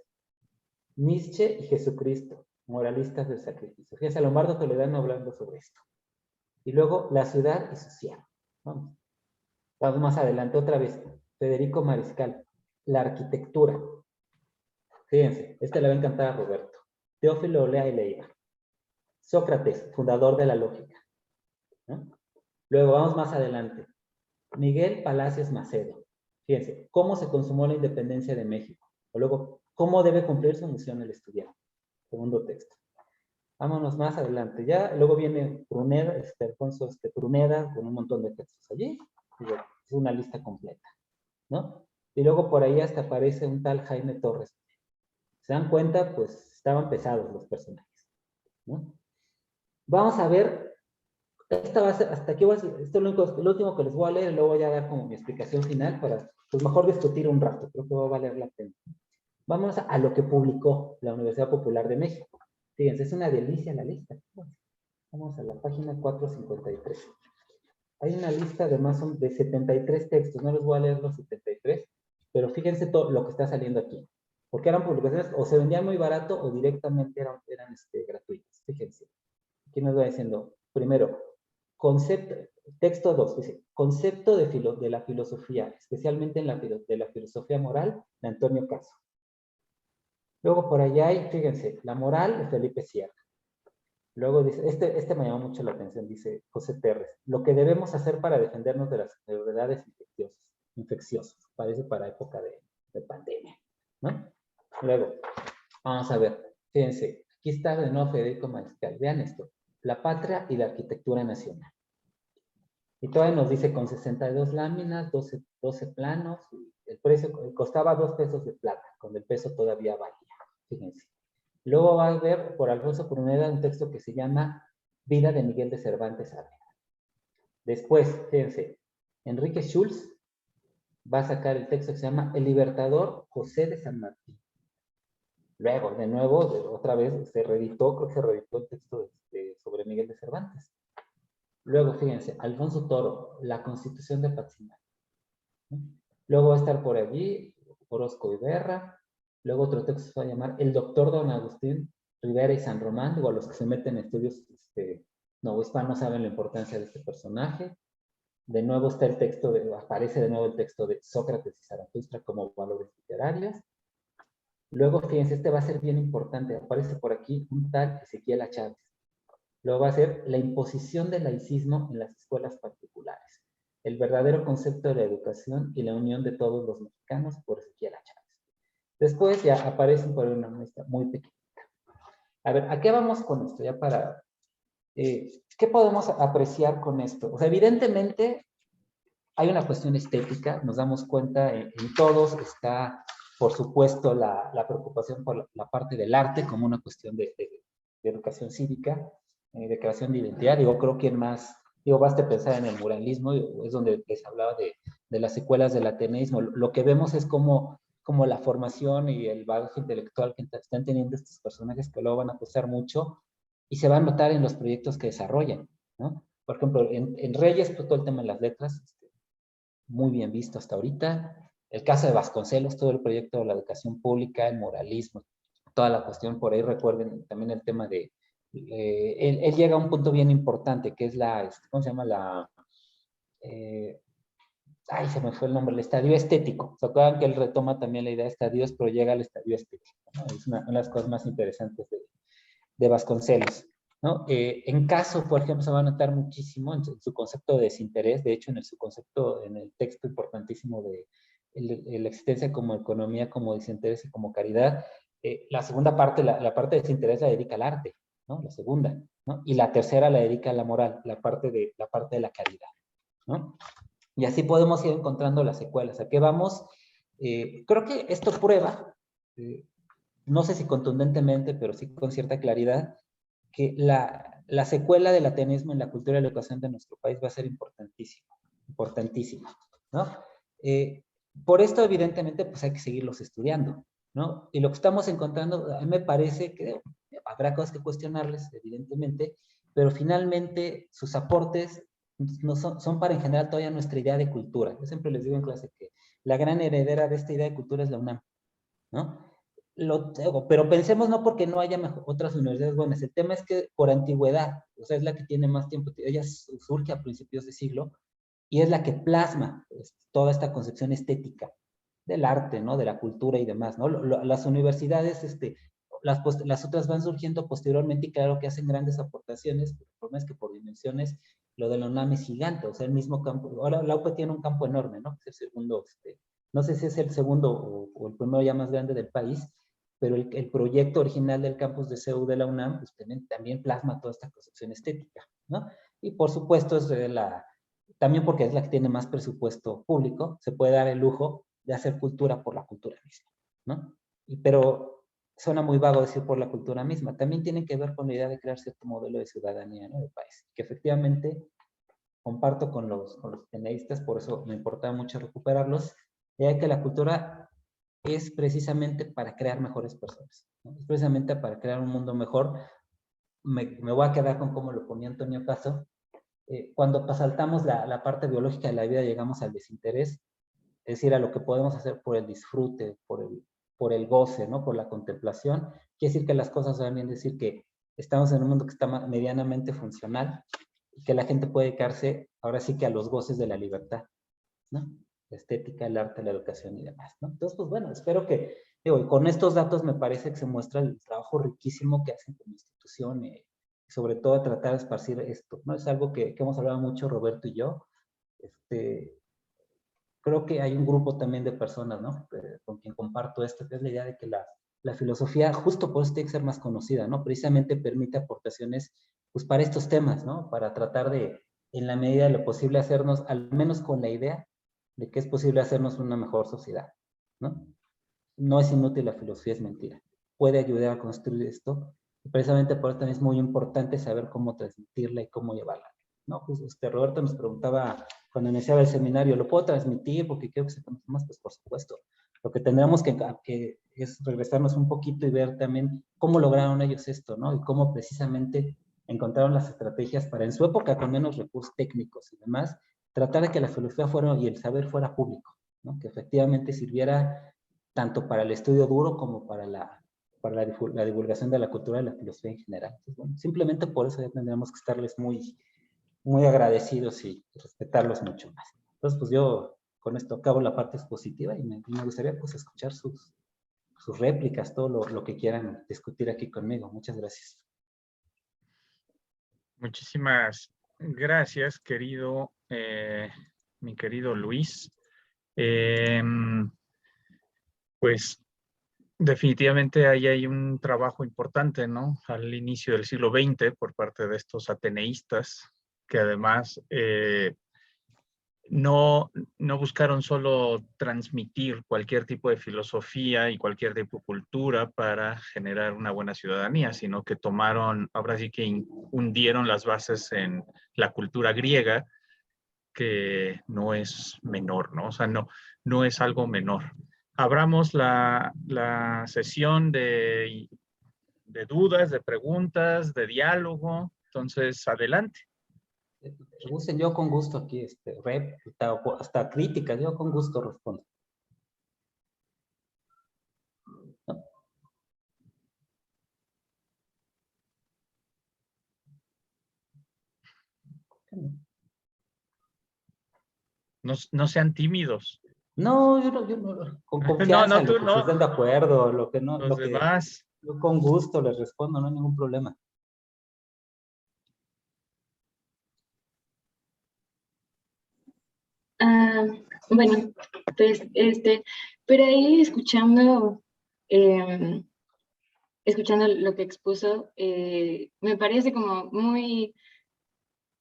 Nietzsche y Jesucristo, moralistas del sacrificio. Fíjense, Lombardo Toledano hablando sobre esto. Y luego, la ciudad y su cierre. Vamos más adelante, otra vez. Federico Mariscal, la arquitectura. Fíjense, este le va a encantar a Roberto. Teófilo Olea y Leiva. Sócrates, fundador de la lógica. ¿No? Luego, vamos más adelante. Miguel Palacios Macedo. Fíjense, cómo se consumó la independencia de México. O luego, cómo debe cumplir su misión el estudiante. Segundo texto. Vámonos más adelante. Ya, luego viene Pruneda, Alfonso Pruneda, con un montón de textos allí. Es una lista completa, ¿no? Y luego por ahí hasta aparece un tal Jaime Torres. ¿Se dan cuenta? Pues estaban pesados los personajes, ¿no? Vamos a ver, esta va a ser, hasta aquí va a ser, esto es lo último que les voy a leer, y luego voy a dar como mi explicación final para, pues mejor discutir un rato, creo que va a valer la pena. Vamos a lo que publicó la Universidad Popular de México. Fíjense, es una delicia la lista. Vamos a la página 453. Hay una lista de más de 73 textos, no les voy a leer los 73, pero fíjense todo lo que está saliendo aquí. Porque eran publicaciones o se vendían muy barato o directamente eran gratuitas. Fíjense. Aquí nos va diciendo, primero, texto 2, dice, concepto de la filosofía, especialmente de la filosofía moral de Antonio Caso. Luego por allá hay, fíjense, la moral de Felipe Sierra. Luego dice, este me llamó mucho la atención, dice José Terres, lo que debemos hacer para defendernos de las enfermedades infecciosas, parece para época de pandemia, ¿no? Luego, vamos a ver, fíjense, aquí está de nuevo Federico Mariscal, vean esto, la patria y la arquitectura nacional. Y todavía nos dice con 62 láminas, 12 planos, el precio costaba 2 pesos de plata, cuando el peso todavía valía, fíjense. Luego va a ver por Alfonso Pruneda un texto que se llama Vida de Miguel de Cervantes Saavedra. Después, fíjense, Enrique Schulz va a sacar el texto que se llama El Libertador José de San Martín. Luego, de nuevo, otra vez se reeditó, creo que se reeditó el texto sobre Miguel de Cervantes. Luego, fíjense, Alfonso Toro, La Constitución de Patzingán. Luego va a estar por allí Orozco Iberra. Luego otro texto se va a llamar El Doctor Don Agustín Rivera y San Román. Digo, a los que se meten en estudios hispanos saben la importancia de este personaje. De nuevo está el texto, aparece de nuevo el texto de Sócrates y Zaratustra como valores literarios. Luego, fíjense, este va a ser bien importante. Aparece por aquí un tal Ezequiel A. Chávez. Luego va a ser la imposición del laicismo en las escuelas particulares. El verdadero concepto de la educación y la unión de todos los mexicanos por Ezequiel A. Chávez. Después ya aparecen por una muestra muy pequeñita. A ver, ¿a qué vamos con esto? Ya para... ¿qué podemos apreciar con esto? O sea, evidentemente hay una cuestión estética, nos damos cuenta, en todos está, por supuesto, la preocupación por la parte del arte como una cuestión de educación cívica, de creación de identidad. Digo, creo que más, basta pensar en el muralismo, es donde les hablaba de las secuelas del ateneísmo. Lo que vemos es como la formación y el bagaje intelectual que están teniendo estos personajes que luego van a costar mucho y se va a notar en los proyectos que desarrollan, ¿no? Por ejemplo, en Reyes, pues, todo el tema de las letras, muy bien visto hasta ahorita. El caso de Vasconcelos, todo el proyecto de la educación pública, el moralismo, toda la cuestión por ahí. Recuerden también el tema de... él llega a un punto bien importante, que es ¿cómo se llama? Ay, se me fue el nombre, el estadio estético. ¿Se acuerdan que él retoma también la idea de estadios, pero llega al estadio estético, ¿no? Es una de las cosas más interesantes de Vasconcelos, ¿no? En caso, por ejemplo, se va a notar muchísimo en su concepto de desinterés. De hecho, su concepto, en el texto importantísimo de la existencia como economía, como desinterés y como caridad, la segunda parte, la parte de desinterés la dedica al arte, ¿no? La segunda, ¿no? Y la tercera la dedica a la moral, la parte de la caridad, ¿no? Y así podemos ir encontrando las secuelas. ¿A qué vamos? Creo que esto prueba, no sé si contundentemente, pero sí con cierta claridad, que la secuela del ateísmo en la cultura y la educación de nuestro país va a ser importantísima, ¿no? Por esto, evidentemente, pues hay que seguirlos estudiando, ¿no? Y lo que estamos encontrando, a mí me parece que habrá cosas que cuestionarles, evidentemente, pero finalmente sus aportes no son para en general todavía nuestra idea de cultura. Yo siempre les digo en clase que la gran heredera de esta idea de cultura es la UNAM, ¿no? Pero pensemos no porque no haya otras universidades buenas, el tema es que por antigüedad, o sea, es la que tiene más tiempo, ella surge a principios de siglo y es la que plasma, pues, toda esta concepción estética del arte, ¿no? De la cultura y demás, ¿no? Las universidades, las otras van surgiendo posteriormente y claro que hacen grandes aportaciones. El problema es que por dimensiones lo de la UNAM es gigante, o sea, el mismo campo. Ahora la UP tiene un campo enorme, ¿no? Es el segundo, no sé si es el segundo o el primero ya más grande del país, pero el proyecto original del campus de CEU de la UNAM pues, también plasma toda esta concepción estética, ¿no? Y por supuesto es también porque es la que tiene más presupuesto público, se puede dar el lujo de hacer cultura por la cultura misma, ¿no? Pero suena muy vago decir por la cultura misma, también tiene que ver con la idea de crear cierto modelo de ciudadanía, ¿no? Del país, que efectivamente comparto con los teneístas, por eso me importa mucho recuperarlos, ya que la cultura es precisamente para crear mejores personas, ¿no? Es precisamente para crear un mundo mejor. Me voy a quedar con cómo lo ponía Antonio Caso. Cuando saltamos la parte biológica de la vida, llegamos al desinterés, es decir, a lo que podemos hacer por el disfrute, por el goce, ¿no? Por la contemplación. Quiere decir que las cosas van bien, decir que estamos en un mundo que está medianamente funcional y que la gente puede dedicarse ahora sí que a los goces de la libertad, ¿no? La estética, el arte, la educación y demás, ¿no? Entonces, pues bueno, espero que, digo, con estos datos me parece que se muestra el trabajo riquísimo que hacen como institución, sobre todo tratar de esparcir esto, ¿no? Es algo que hemos hablado mucho Roberto y yo. Creo que hay un grupo también de personas, ¿no? Con quien comparto esto, que es la idea de que la filosofía, justo por eso tiene que ser más conocida, ¿no? Precisamente permite aportaciones, pues, para estos temas, ¿no? Para tratar de, en la medida de lo posible, hacernos, al menos con la idea de que es posible hacernos una mejor sociedad, ¿no? No es inútil la filosofía, es mentira. Puede ayudar a construir esto. Y precisamente por eso también es muy importante saber cómo transmitirla y cómo llevarla. ¿no? Pues Roberto nos preguntaba cuando iniciaba el seminario, ¿lo puedo transmitir? Porque quiero que sepamos más, pues por supuesto. Lo que tendremos que es regresarnos un poquito y ver también cómo lograron ellos esto, ¿no? Y cómo precisamente encontraron las estrategias para, en su época, con menos recursos técnicos y demás, tratar de que la filosofía fuera y el saber fuera público, ¿no? Que efectivamente sirviera tanto para el estudio duro como para la divulgación de la cultura y la filosofía en general. Entonces, bueno, simplemente por eso ya tendríamos que estarles muy, muy agradecidos y respetarlos mucho más. Entonces, pues yo con esto acabo la parte expositiva y me gustaría pues escuchar sus réplicas, todo lo que quieran discutir aquí conmigo. Muchas gracias. Muchísimas gracias, mi querido Luis. Pues definitivamente ahí hay un trabajo importante, ¿no? Al inicio del siglo XX por parte de estos ateneístas, que además no buscaron solo transmitir cualquier tipo de filosofía y cualquier tipo de cultura para generar una buena ciudadanía, sino que tomaron, ahora sí que hundieron las bases en la cultura griega, que no es menor, ¿no? O sea, no es algo menor. Abramos la sesión de dudas, de preguntas, de diálogo. Entonces, adelante. Gusten, yo con gusto aquí, hasta críticas, yo con gusto respondo. No sean tímidos. No, yo no, con confianza, No, lo tú que se no. estén de acuerdo, lo que no, Los lo que demás. yo con gusto les respondo, no hay ningún problema. Ah, bueno, pues pero ahí eh, escuchando lo que expuso, me parece como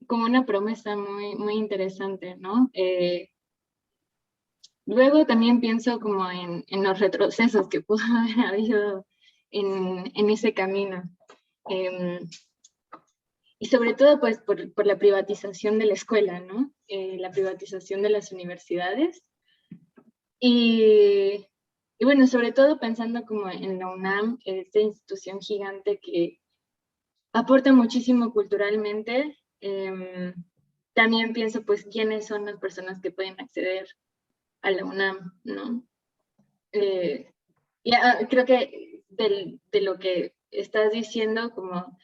una promesa muy interesante, ¿no? Luego también pienso como en los retrocesos que pudo haber habido en ese camino. Em, y sobre todo, pues, por la privatización de la escuela, ¿no? La privatización de las universidades. Y, y bueno, sobre todo pensando como en la UNAM, esta institución gigante que aporta muchísimo culturalmente. También pienso, pues, quiénes son las personas que pueden acceder a la UNAM, ¿no? Creo que de lo que estás diciendo, como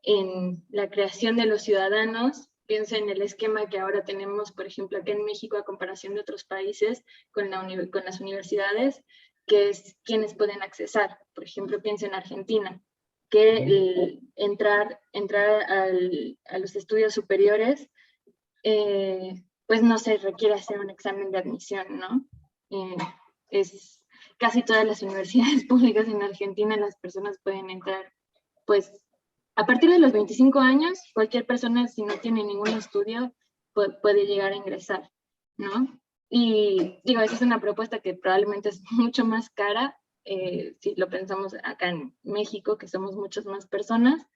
en la creación de los ciudadanos, pienso en el esquema que ahora tenemos, por ejemplo, aquí en México, a comparación de otros países, con las universidades, que es quienes pueden accesar. Por ejemplo, pienso en Argentina, que entrar a los estudios superiores, pues no se requiere hacer un examen de admisión, ¿no? Es casi todas las universidades públicas en Argentina, las personas pueden entrar, pues, a partir de los 25 años, cualquier persona, si no tiene ningún estudio, puede llegar a ingresar, ¿no? Y digo, esa es una propuesta que probablemente es mucho más cara, si lo pensamos acá en México, que somos muchas más personas,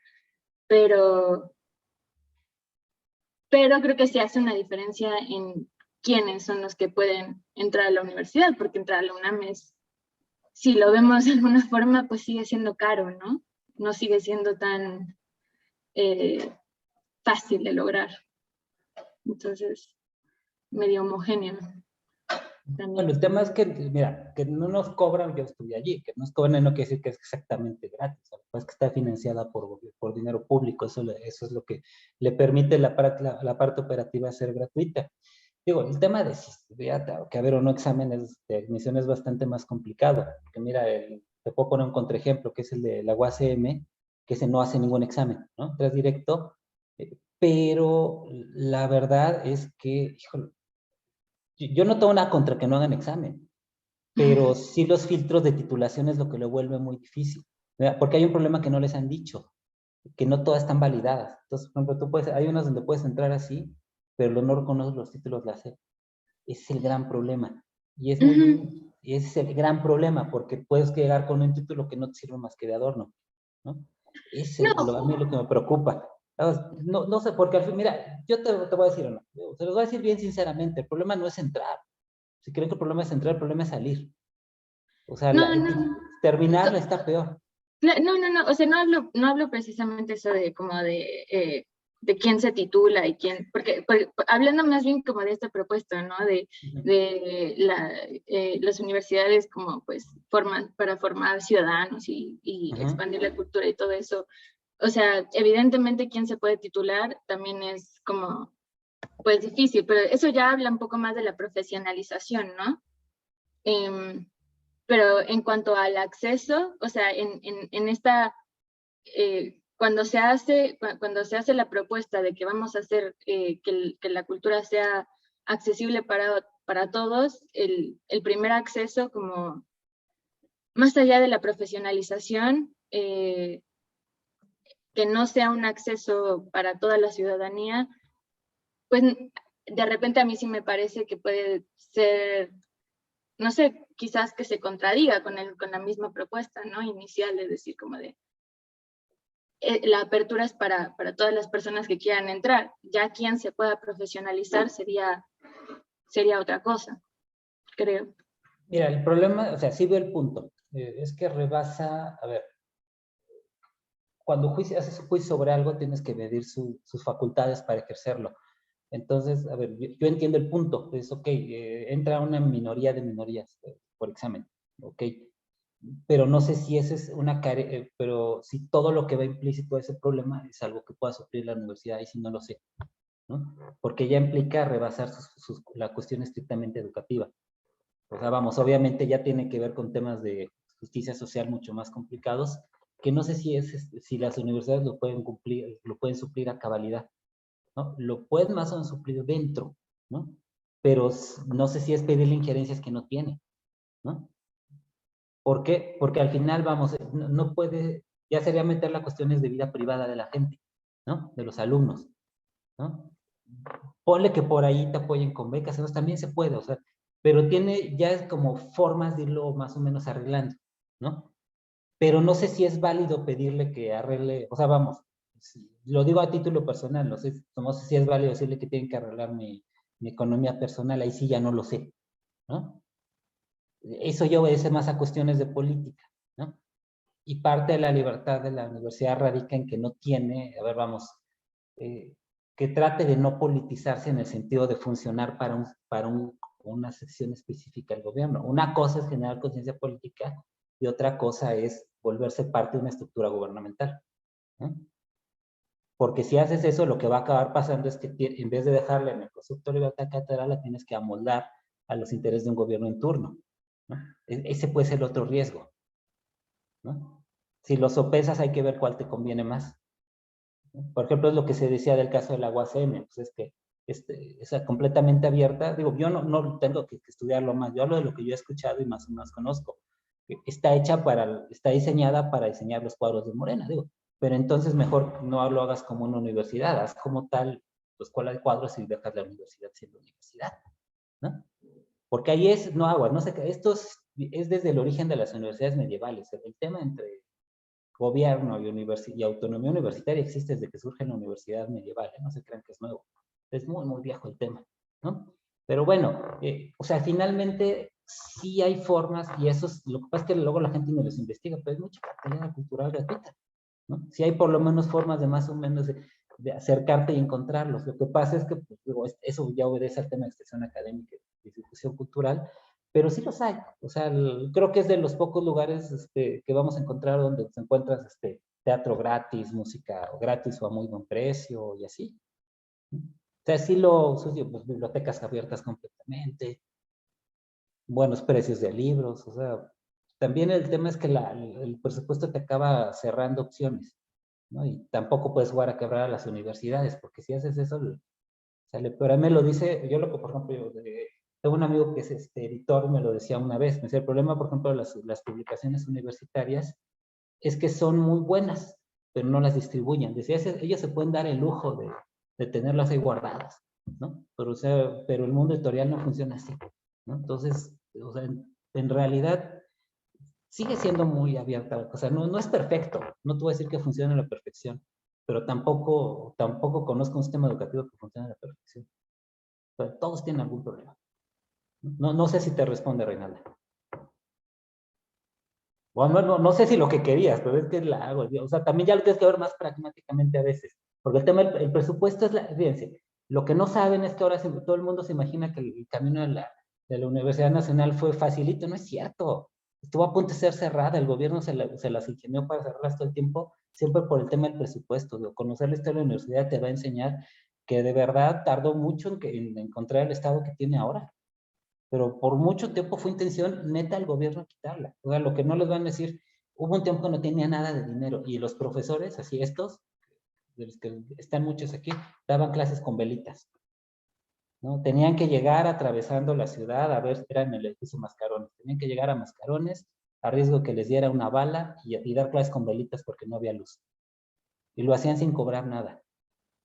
pero creo que sí hace una diferencia en quiénes son los que pueden entrar a la universidad, porque entrar a la UNAM es, si lo vemos de alguna forma, pues sigue siendo caro, ¿no? No sigue siendo tan fácil de lograr. Entonces, medio homogéneo. También. Bueno, el tema es que, mira, que no nos cobran, yo estudié allí, que nos cobran no quiere decir que es exactamente gratis, es que está financiada por dinero público, eso es lo que le permite la parte operativa ser gratuita. Digo, el tema de si que haber o no exámenes de admisión es bastante más complicado, porque mira, te puedo poner un contraejemplo, que es el de la UACM, que ese no hace ningún examen, ¿no? Entras directo, pero la verdad es que, híjole, yo no tengo nada contra que no hagan examen, pero sí los filtros de titulación es lo que lo vuelve muy difícil, ¿verdad? Porque hay un problema que no les han dicho, que no todas están validadas. Entonces, por ejemplo, hay unas donde puedes entrar así, pero no reconoces los títulos de la SEP. Ese es el gran problema. Y ese es el gran problema, porque puedes llegar con un título que no te sirve más que de adorno, ¿no? A mí es lo que me preocupa. No, no sé, porque al fin, mira, yo te voy a decir una, te los voy a decir bien sinceramente, el problema no es entrar. Si creen que el problema es entrar, el problema es salir. O sea, No, no. terminarla está peor. No, o sea, no hablo precisamente eso de como de quién se titula y quién, porque hablando más bien como de esta propuesta, ¿no? De las universidades como pues forman para formar ciudadanos y expandir la cultura y todo eso. O sea, evidentemente quién se puede titular también es como pues difícil, pero eso ya habla un poco más de la profesionalización, ¿no? Pero en cuanto al acceso, o sea, en esta, cuando se hace la propuesta de que vamos a hacer que la cultura sea accesible para todos, el primer acceso, como más allá de la profesionalización, que no sea un acceso para toda la ciudadanía, pues de repente a mí sí me parece que puede ser, no sé, quizás que se contradiga con la misma propuesta, ¿no? Inicial, es decir, como de la apertura es para todas las personas que quieran entrar. Ya quien se pueda profesionalizar sería otra cosa, creo. Mira, el problema, o sea, sí veo el punto. Es que rebasa, a ver, cuando haces un juicio sobre algo, tienes que medir sus facultades para ejercerlo. Entonces, a ver, yo entiendo el punto. Es, ok, entra una minoría de minorías por examen, ok. Pero no sé si ese es una pero si todo lo que va implícito a ese problema es algo que pueda suplir la universidad, y si no lo sé, ¿no? Porque ya implica rebasar la cuestión estrictamente educativa. O sea, vamos, obviamente ya tiene que ver con temas de justicia social mucho más complicados, que no sé si las universidades lo pueden cumplir, lo pueden suplir a cabalidad, ¿no? Lo pueden más o menos suplir dentro, ¿no? Pero no sé si es pedirle injerencias que no tiene, ¿no? ¿Por qué? Porque al final, vamos, no puede, ya sería meter las cuestiones de vida privada de la gente, ¿no? De los alumnos, ¿no? Ponle que por ahí te apoyen con becas, entonces también se puede, o sea, pero tiene, ya es como formas de irlo más o menos arreglando, ¿no? Pero no sé si es válido pedirle que arregle, o sea, vamos, lo digo a título personal, no sé si es válido decirle que tienen que arreglar mi economía personal, ahí sí ya no lo sé, ¿no? Eso ya obedece más a cuestiones de política, ¿no? Y parte de la libertad de la universidad radica en que no tiene, a ver, vamos, que trate de no politizarse en el sentido de funcionar para una sección específica del gobierno. Una cosa es generar conciencia política y otra cosa es volverse parte de una estructura gubernamental, ¿no? Porque si haces eso, lo que va a acabar pasando es que en vez de dejarla en el concepto de libertad catedral, la tienes que amoldar a los intereses de un gobierno en turno, ¿no? Ese puede ser el otro riesgo, ¿no? Si lo sopesas, hay que ver cuál te conviene más. Por ejemplo, es lo que se decía del caso de la UACM, pues es que es completamente abierta. Digo, yo no tengo que estudiarlo más, yo hablo de lo que yo he escuchado y más o menos conozco. Está diseñada para diseñar los cuadros de Morena, digo, pero entonces mejor no lo hagas como una universidad, haz como tal tu escuela de cuadros y dejas la universidad siendo universidad, ¿no? Porque ahí no agua, no sé, esto es desde el origen de las universidades medievales, el tema entre gobierno y autonomía universitaria existe desde que surge la universidad medieval, ¿eh? No se crean que es nuevo, es muy, muy viejo el tema, ¿no? Pero bueno, o sea, finalmente sí hay formas, y eso es, lo que pasa es que luego la gente no los investiga, pero hay mucha cartelera cultural gratuita, ¿no? Sí hay por lo menos formas de más o menos de acercarte y encontrarlos. Lo que pasa es que, pues, digo, eso ya obedece al tema de extensión académica y difusión cultural, pero sí los hay. O sea, creo que es de los pocos lugares que vamos a encontrar donde te encuentras teatro gratis, música gratis o a muy buen precio y así. O sea, sí pues, bibliotecas abiertas completamente, buenos precios de libros, o sea, también el tema es que el presupuesto te acaba cerrando opciones, ¿no? Y tampoco puedes jugar a quebrar a las universidades, porque si haces eso, sale. Pero a mí me lo dice, yo lo que, por ejemplo, tengo un amigo que es editor, me lo decía una vez, me decía, el problema, por ejemplo, de las publicaciones universitarias es que son muy buenas, pero no las distribuyen. Decía, ellos se pueden dar el lujo de tenerlas ahí guardadas, ¿no? Pero, o sea, pero el mundo editorial no funciona así, ¿no? Entonces, o sea, en realidad sigue siendo muy abierta. O sea, no es perfecto, no te voy a decir que funcione a la perfección, pero tampoco conozco un sistema educativo que funcione a la perfección. Pero todos tienen algún problema. No sé si te responde, Reinalda. Bueno, no sé si lo que querías, pero es que la hago. O sea, también ya lo tienes que ver más pragmáticamente a veces. Porque el tema del presupuesto es fíjense, lo que no saben es que ahora todo el mundo se imagina que el camino de la Universidad Nacional fue facilito. No es cierto. Estuvo a punto de ser cerrada. El gobierno se las ingenió para cerrarlas todo el tiempo, siempre por el tema del presupuesto. Conocer la historia de la universidad te va a enseñar que de verdad tardó mucho en encontrar el estado que tiene ahora. Pero por mucho tiempo fue intención neta del gobierno quitarla. O sea, lo que no les van a decir, hubo un tiempo que no tenía nada de dinero y los profesores, así estos, de los que están muchos aquí, daban clases con velitas, ¿no? Tenían que llegar atravesando la ciudad, a ver, eran el edificio Mascarones, tenían que llegar a Mascarones, a riesgo que les diera una bala y dar clases con velitas porque no había luz. Y lo hacían sin cobrar nada.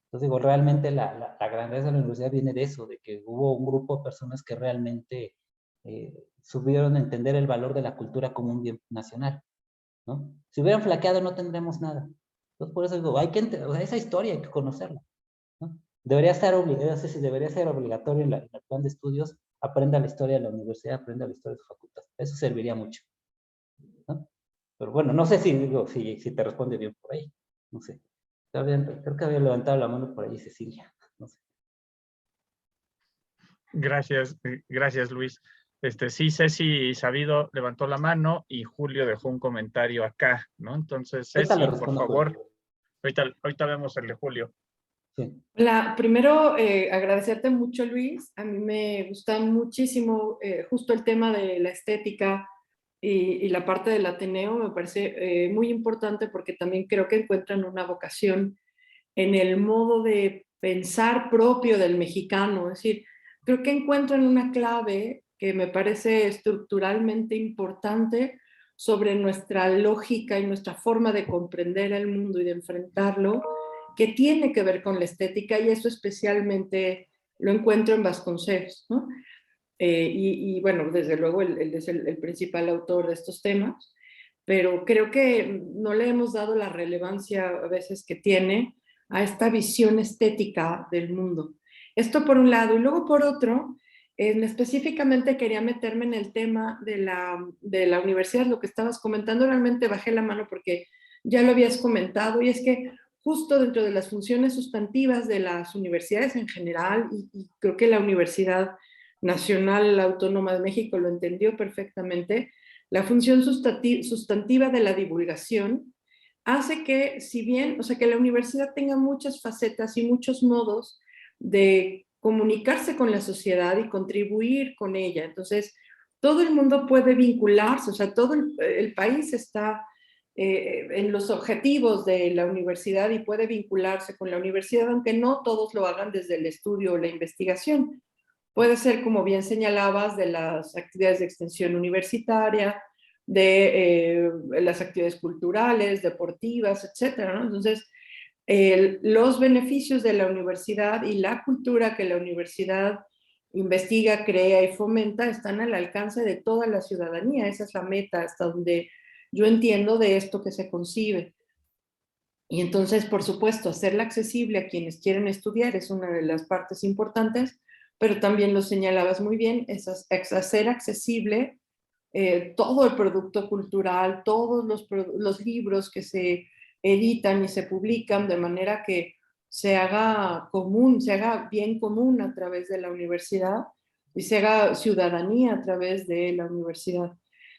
Entonces digo, realmente la grandeza de la universidad viene de eso, de que hubo un grupo de personas que realmente supieron entender el valor de la cultura como un bien nacional, ¿no? Si hubieran flaqueado no tendremos nada. Entonces por eso digo, o sea, esa historia hay que conocerla, ¿no? Debería ser obligatorio en el plan de estudios, aprenda la historia de la universidad, aprenda la historia de su facultad. Eso serviría mucho, ¿no? Pero bueno, no sé si te responde bien por ahí, no sé. Creo que había levantado la mano por ahí Cecilia. No sé. Gracias, Luis. Sí, Ceci Sabido levantó la mano y Julio dejó un comentario acá, ¿no? Entonces, Ceci, por favor, ahorita vemos el de Julio. Sí. Primero, agradecerte mucho, Luis. A mí me gusta muchísimo justo el tema de la estética y la parte del Ateneo. Me parece muy importante porque también creo que encuentran una vocación en el modo de pensar propio del mexicano. Es decir, creo que encuentran una clave que me parece estructuralmente importante sobre nuestra lógica y nuestra forma de comprender el mundo y de enfrentarlo, que tiene que ver con la estética, y eso especialmente lo encuentro en Vasconcelos, ¿no? Bueno, desde luego él es el principal autor de estos temas, pero creo que no le hemos dado la relevancia a veces que tiene a esta visión estética del mundo. Esto por un lado, y luego por otro, específicamente quería meterme en el tema de la universidad, lo que estabas comentando. Realmente bajé la mano porque ya lo habías comentado, y es que justo dentro de las funciones sustantivas de las universidades en general, y creo que la Universidad Nacional Autónoma de México lo entendió perfectamente, la función sustantiva de la divulgación hace que, si bien, o sea, que la universidad tenga muchas facetas y muchos modos de comunicarse con la sociedad y contribuir con ella. Entonces, todo el mundo puede vincularse, o sea, todo el país está en los objetivos de la universidad y puede vincularse con la universidad, aunque no todos lo hagan desde el estudio o la investigación. Puede ser, como bien señalabas, de las actividades de extensión universitaria, de las actividades culturales, deportivas, etcétera, ¿no? Entonces, los beneficios de la universidad y la cultura que la universidad investiga, crea y fomenta están al alcance de toda la ciudadanía. Esa es la meta, hasta donde yo entiendo de esto que se concibe. Y entonces, por supuesto, hacerla accesible a quienes quieren estudiar es una de las partes importantes, pero también lo señalabas muy bien, es hacer accesible todo el producto cultural, todos los libros que se editan y se publican, de manera que se haga común, se haga bien común a través de la universidad y se haga ciudadanía a través de la universidad.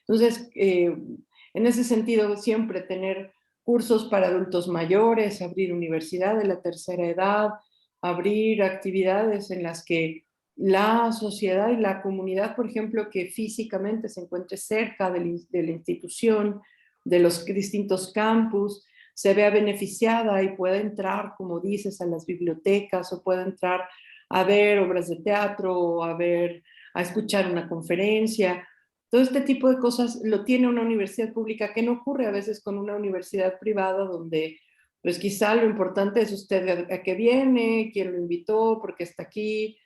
Entonces, en ese sentido, siempre tener cursos para adultos mayores, abrir universidad de la tercera edad, abrir actividades en las que la sociedad y la comunidad, por ejemplo, que físicamente se encuentre cerca de la institución, de los distintos campus, se vea beneficiada y pueda entrar, como dices, a las bibliotecas, o pueda entrar a ver obras de teatro, o a escuchar una conferencia. Todo este tipo de cosas lo tiene una universidad pública, que no ocurre a veces con una universidad privada, donde pues quizá lo importante es usted a qué viene, quién lo invitó, por qué está aquí,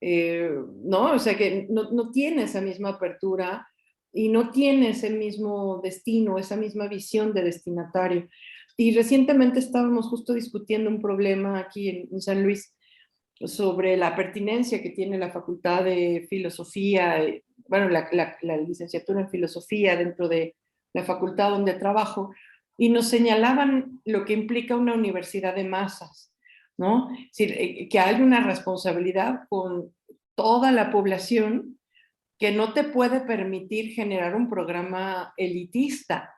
¿no? O sea que no tiene esa misma apertura y no tiene ese mismo destino, esa misma visión de destinatario. Y recientemente estábamos justo discutiendo un problema aquí en San Luis sobre la pertinencia que tiene la Facultad de Filosofía, bueno, la licenciatura en Filosofía dentro de la facultad donde trabajo, y nos señalaban lo que implica una universidad de masas, ¿no? Es decir, que hay una responsabilidad con toda la población que no te puede permitir generar un programa elitista,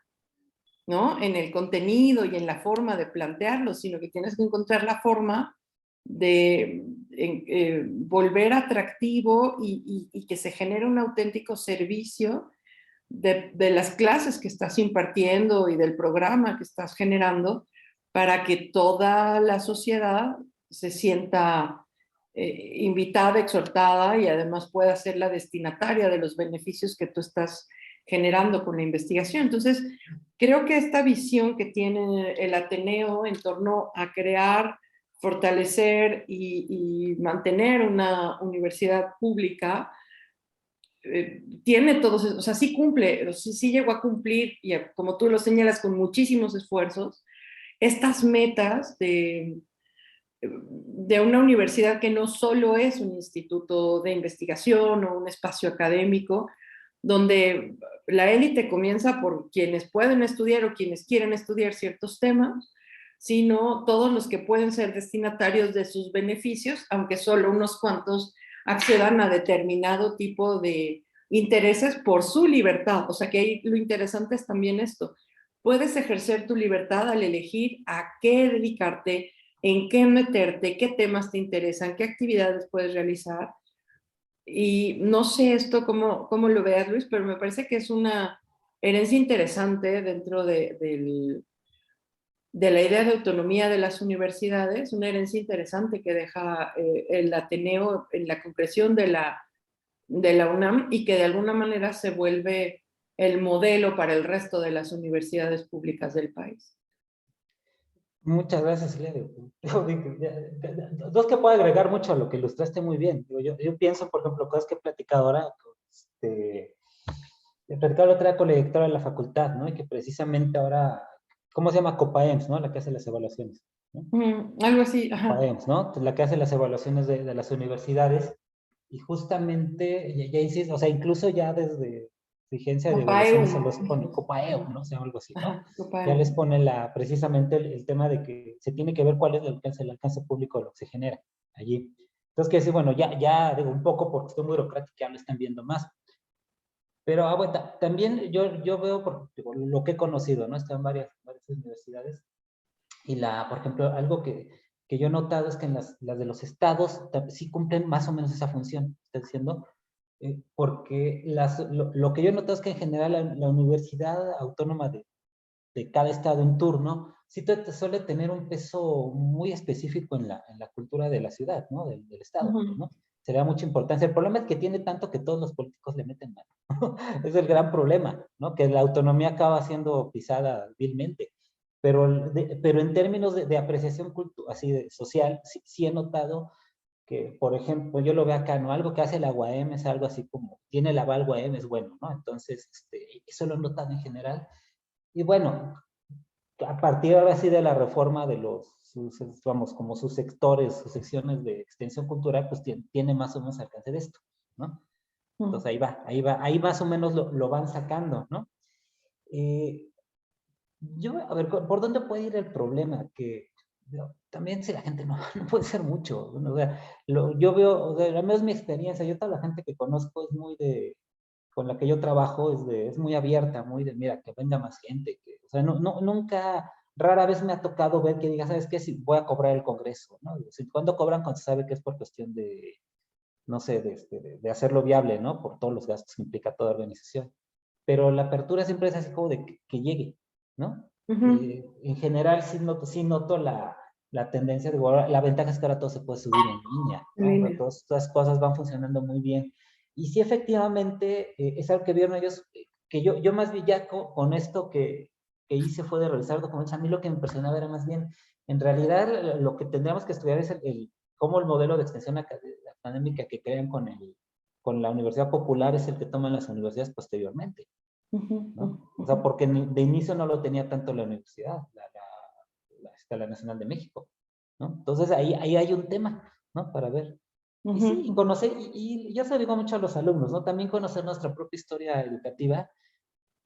¿no? En el contenido y en la forma de plantearlo, sino que tienes que encontrar la forma de volver atractivo y que se genere un auténtico servicio de las clases que estás impartiendo y del programa que estás generando para que toda la sociedad se sienta invitada, exhortada y además pueda ser la destinataria de los beneficios que tú estás generando con la investigación. Entonces, creo que esta visión que tiene el Ateneo en torno a crear, fortalecer y mantener una universidad pública tiene todos, o sea, sí cumple, sí llegó a cumplir, y como tú lo señalas, con muchísimos esfuerzos, estas metas de una universidad que no solo es un instituto de investigación o un espacio académico, donde la élite comienza por quienes pueden estudiar o quienes quieren estudiar ciertos temas, sino todos los que pueden ser destinatarios de sus beneficios, aunque solo unos cuantos accedan a determinado tipo de intereses por su libertad. O sea que ahí lo interesante es también esto. Puedes ejercer tu libertad al elegir a qué dedicarte, en qué meterte, qué temas te interesan, qué actividades puedes realizar. Y no sé esto cómo lo veas, Luis, pero me parece que es una herencia interesante dentro de la idea de autonomía de las universidades, una herencia interesante que deja el Ateneo en la concreción de la UNAM y que de alguna manera se vuelve el modelo para el resto de las universidades públicas del país. Muchas gracias, Silvia. Dos que puedo agregar mucho a lo que ilustraste muy bien. Yo pienso, por ejemplo, cosas que he platicado ahora, he platicado la otra vez con la directora de la facultad, ¿no? Y que precisamente ahora, ¿cómo se llama? Copaems, ¿no? La que hace las evaluaciones, ¿no? Algo así, ajá. Copaems, ¿no? La que hace las evaluaciones de las universidades. Y justamente, ya insisto, o sea, incluso ya desde vigencia de evaluaciones se los pone Copaeu, ¿no? O sea, algo así, ¿no? Ajá, ya les pone precisamente el tema de que se tiene que ver cuál es el alcance público de lo que se genera allí. Entonces, que decir, bueno, ya digo un poco por cuestión burocrática, ya lo están viendo más. Pero bueno, también yo veo, por lo que he conocido, ¿no? Están en varias universidades. Y por ejemplo, algo que yo he notado es que en las de los estados sí cumplen más o menos esa función, está diciendo, porque lo que yo he notado es que en general la Universidad Autónoma de cada estado en turno sí suele tener un peso muy específico en la cultura de la ciudad, ¿no? Del estado, ¿no? Se le da mucha importancia. El problema es que tiene tanto que todos los políticos le meten mano. Es el gran problema, ¿no? Que la autonomía acaba siendo pisada vilmente. Pero en términos de apreciación así social, sí he notado que, por ejemplo, yo lo veo acá, ¿no? Algo que hace la UAM es algo así como, tiene el aval UAM, es bueno, ¿no? Entonces, eso lo he notado en general. Y bueno, a partir ahora sí de la reforma de vamos, como sus sectores, sus secciones de extensión cultural, pues tiene más o menos alcance de esto, ¿no? Entonces ahí más o menos lo van sacando, ¿no? A ver, ¿por dónde puede ir el problema? Que también si la gente no puede ser mucho, ¿no? O sea, yo veo, o sea, al menos mi experiencia, yo toda la gente que conozco es muy con la que yo trabajo es muy abierta, muy de, mira, que venga más gente, o sea, nunca, rara vez me ha tocado ver que diga, ¿sabes qué? Si voy a cobrar el Congreso, ¿no? Cuando cobran, cuando se sabe que es por cuestión de, no sé, de hacerlo viable, ¿no? Por todos los gastos que implica toda organización. Pero la apertura siempre es así como de que llegue, ¿no? En general sí noto la tendencia de, la ventaja es que ahora todo se puede subir en línea, ¿no? Todas estas cosas van funcionando muy bien. Y sí, efectivamente, es algo que vieron ellos, que yo más bien ya con esto que hice fue de realizar documentos. A mí lo que me impresionaba era más bien, en realidad, lo que tendríamos que estudiar es cómo el modelo de extensión académica que crean con la Universidad Popular es el que toman las universidades posteriormente, ¿no? O sea, porque de inicio no lo tenía tanto la universidad. escala nacional de México, ¿no? Entonces ahí hay un tema, ¿no? Para ver. Y sí, y conocer, y yo se lo digo mucho a los alumnos, ¿no? También conocer nuestra propia historia educativa,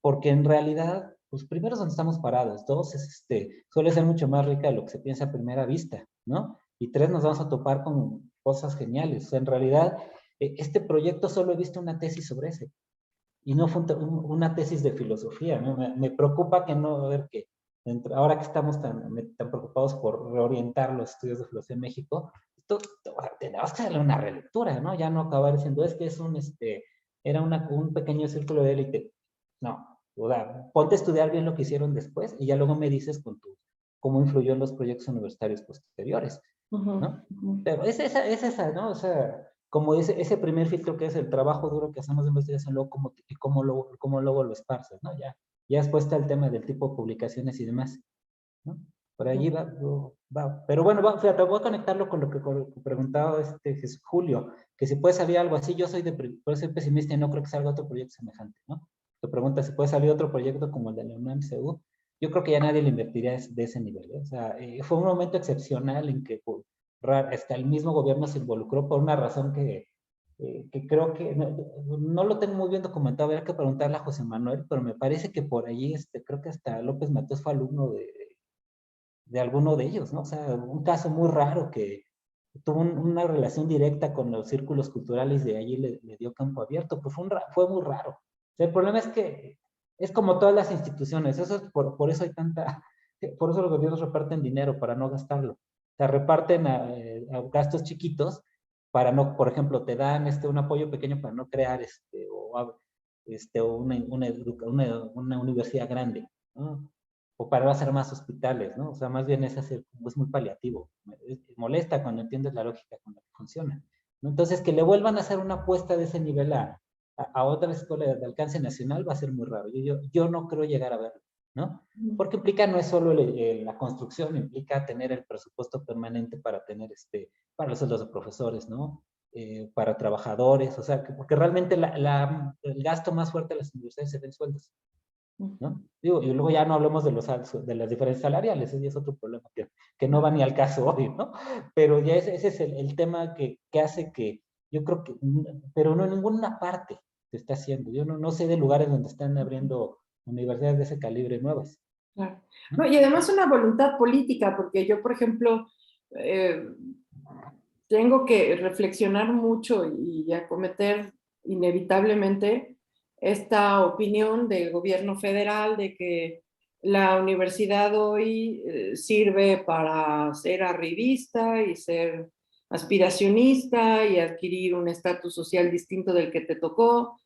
porque en realidad, pues primero es donde estamos parados, dos, suele ser mucho más rica de lo que se piensa a primera vista, ¿no? Y tres, nos vamos a topar con cosas geniales. O sea, en realidad, este proyecto solo he visto una tesis sobre ese, y no fue una tesis de filosofía, ¿no? Me preocupa que no, a ver, que ahora que estamos tan preocupados por reorientar los estudios de filosofía en México, tenemos que darle una relectura, ¿no? Ya no acabar diciendo, es que es era un pequeño círculo de élite. No, o sea, ponte a estudiar bien lo que hicieron después y ya luego me dices cómo influyó en los proyectos universitarios posteriores, ¿no? Pero es esa, ¿no? O sea, como ese primer filtro que es el trabajo duro que hacemos de investigación, luego cómo luego lo esparces, ¿no? Ya después está el tema del tipo de publicaciones y demás, ¿no? Por allí va. Pero bueno, fíjate, voy a conectarlo con lo que preguntaba Julio, que si puede salir algo así. Yo soy pesimista y no creo que salga otro proyecto semejante, ¿no? Te pregunta si puede salir otro proyecto como el de la UNAM CU. Yo creo que ya nadie le invertiría de ese nivel, ¿eh? O sea, fue un momento excepcional en que hasta el mismo gobierno se involucró por una razón que creo que no lo tengo muy bien documentado, habría que preguntarle a José Manuel, pero me parece que por allí, creo que hasta López Mateos fue alumno de alguno de ellos, ¿no? O sea, un caso muy raro que tuvo una relación directa con los círculos culturales, de allí le dio campo abierto, pues fue muy raro. O sea, el problema es que es como todas las instituciones, eso es por eso hay por eso los gobiernos reparten dinero, para no gastarlo. O sea, reparten a gastos chiquitos para no, por ejemplo, te dan un apoyo pequeño para no crear una universidad grande, ¿no? O para hacer más hospitales, ¿no? O sea, más bien es muy paliativo. Molesta cuando entiendes la lógica con la que funciona, ¿no? Entonces, que le vuelvan a hacer una apuesta de ese nivel a otra escuela de alcance nacional va a ser muy raro. Yo no creo llegar a verlo, ¿no? Porque implica no es solo la construcción, implica tener el presupuesto permanente para tener para los sueldos de profesores, ¿no? Para trabajadores, o sea, porque realmente el gasto más fuerte de las universidades se ve en sueldos, ¿no? Digo, y luego ya no hablemos de las diferencias salariales, ese es otro problema que no va ni al caso hoy, ¿no? Pero ya ese es el tema que hace que, yo creo que, pero no en ninguna parte se está haciendo. Yo no sé de lugares donde están abriendo universidades de ese calibre nuevas. Claro. No, y además una voluntad política, porque yo, por ejemplo, tengo que reflexionar mucho y acometer inevitablemente esta opinión del gobierno federal de que la universidad hoy sirve para ser arribista y ser aspiracionista y adquirir un estatus social distinto del que te tocó,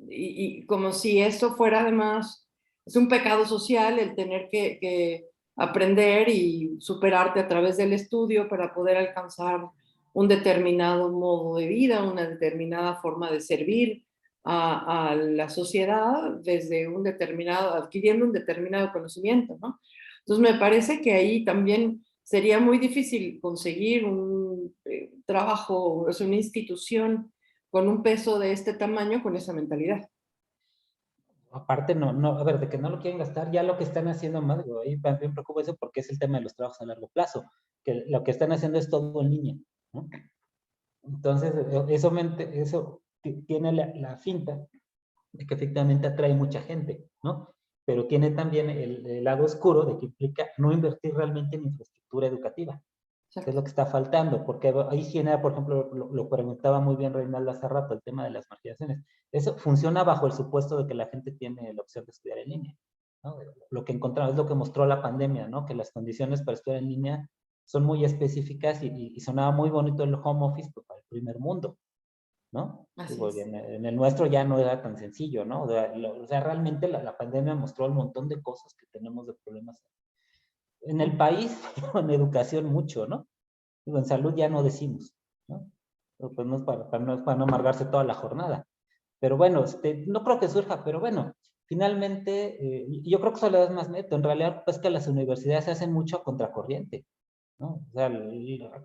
y como si eso fuera además, es un pecado social el tener que aprender y superarte a través del estudio para poder alcanzar un determinado modo de vida, una determinada forma de servir a la sociedad desde adquiriendo un determinado conocimiento, ¿no? Entonces me parece que ahí también sería muy difícil conseguir un trabajo, o sea, una institución con un peso de este tamaño con esa mentalidad. Aparte, a ver, de que no lo quieren gastar, ya lo que están haciendo más, ahí también preocupa eso porque es el tema de los trabajos a largo plazo, que lo que están haciendo es todo en línea, ¿no? Entonces, eso tiene la finta de que efectivamente atrae mucha gente, ¿no? Pero tiene también el lado oscuro de que implica no invertir realmente en infraestructura educativa, que es lo que está faltando, porque ahí genera, por ejemplo, lo preguntaba muy bien Reinaldo hace rato, el tema de las marginaciones. Eso funciona bajo el supuesto de que la gente tiene la opción de estudiar en línea, ¿no? Lo que encontramos es lo que mostró la pandemia, ¿no? Que las condiciones para estudiar en línea son muy específicas y sonaba muy bonito el home office, pues, para el primer mundo, ¿no? Digo, en el nuestro ya no era tan sencillo, ¿no? O sea realmente la pandemia mostró un montón de cosas que tenemos de problemas en el país, en educación mucho, ¿no? Digo, en salud ya no decimos, ¿no? Pero pues no es para no amargarse toda la jornada. Pero bueno, no creo que surja, pero bueno, finalmente, yo creo que eso le da más neto. En realidad, pues que las universidades se hacen mucho a contracorriente, ¿no? O sea,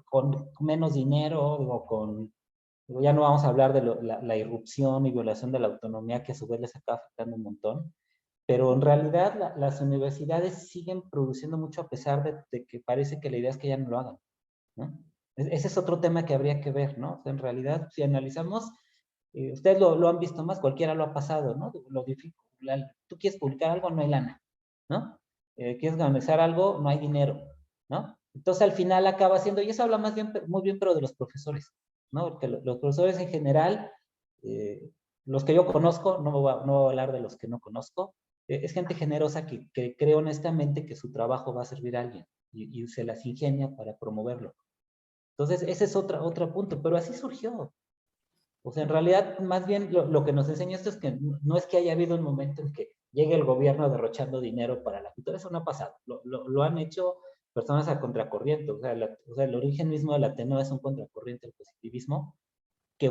con menos dinero o ya no vamos a hablar de la irrupción y violación de la autonomía que a su vez les acaba afectando un montón, pero en realidad las universidades siguen produciendo mucho a pesar de que parece que la idea es que ya no lo hagan, ¿no? Ese es otro tema que habría que ver, ¿no? O sea, en realidad, si analizamos, ustedes lo han visto más, cualquiera lo ha pasado, ¿no? Lo difícil, tú quieres publicar algo, no hay lana, ¿no? Quieres organizar algo, no hay dinero, ¿no? Entonces al final acaba siendo, y eso habla más bien, muy bien, pero de los profesores, ¿no? Porque los profesores en general, los que yo conozco, no voy a hablar de los que no conozco, es gente generosa que cree honestamente que su trabajo va a servir a alguien y se las ingenia para promoverlo. Entonces, ese es otro punto, pero así surgió. O sea, en realidad, más bien lo que nos enseña esto es que no es que haya habido un momento en que llegue el gobierno derrochando dinero para la cultura, eso no ha pasado. Lo han hecho personas a contracorriente. O sea, el origen mismo del Ateneo es un contracorriente al positivismo, que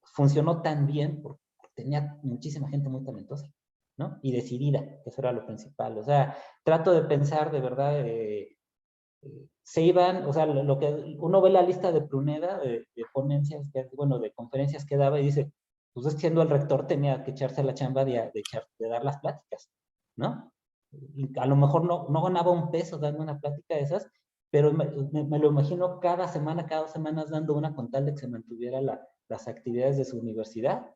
funcionó tan bien porque tenía muchísima gente muy talentosa, ¿no? Y decidida, que eso era lo principal. O sea, trato de pensar de verdad, se iban, o sea, lo que uno ve la lista de Pruneda, de ponencias, bueno, de conferencias que daba y dice, pues siendo el rector tenía que echarse la chamba de dar las pláticas, ¿no? Y a lo mejor no ganaba un peso dando una plática de esas, pero me lo imagino cada semana, cada 2 semanas dando una con tal de que se mantuviera las actividades de su universidad,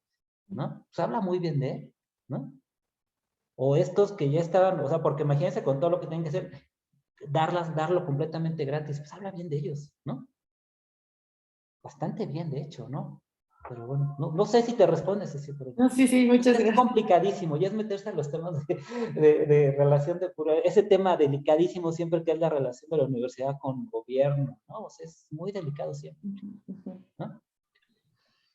¿no? Pues habla muy bien de él, ¿no? O estos que ya estaban, o sea, porque imagínense con todo lo que tienen que hacer, darlo completamente gratis, pues habla bien de ellos, ¿no? Bastante bien, de hecho, ¿no? Pero bueno, no sé si te respondes, Ceci, pero No, sí, sí, muchas es gracias. complicadísimo, ya es meterse en los temas de relación de pura, ese tema delicadísimo siempre que es la relación de la universidad con gobierno, ¿no? O sea, es muy delicado siempre, ¿no?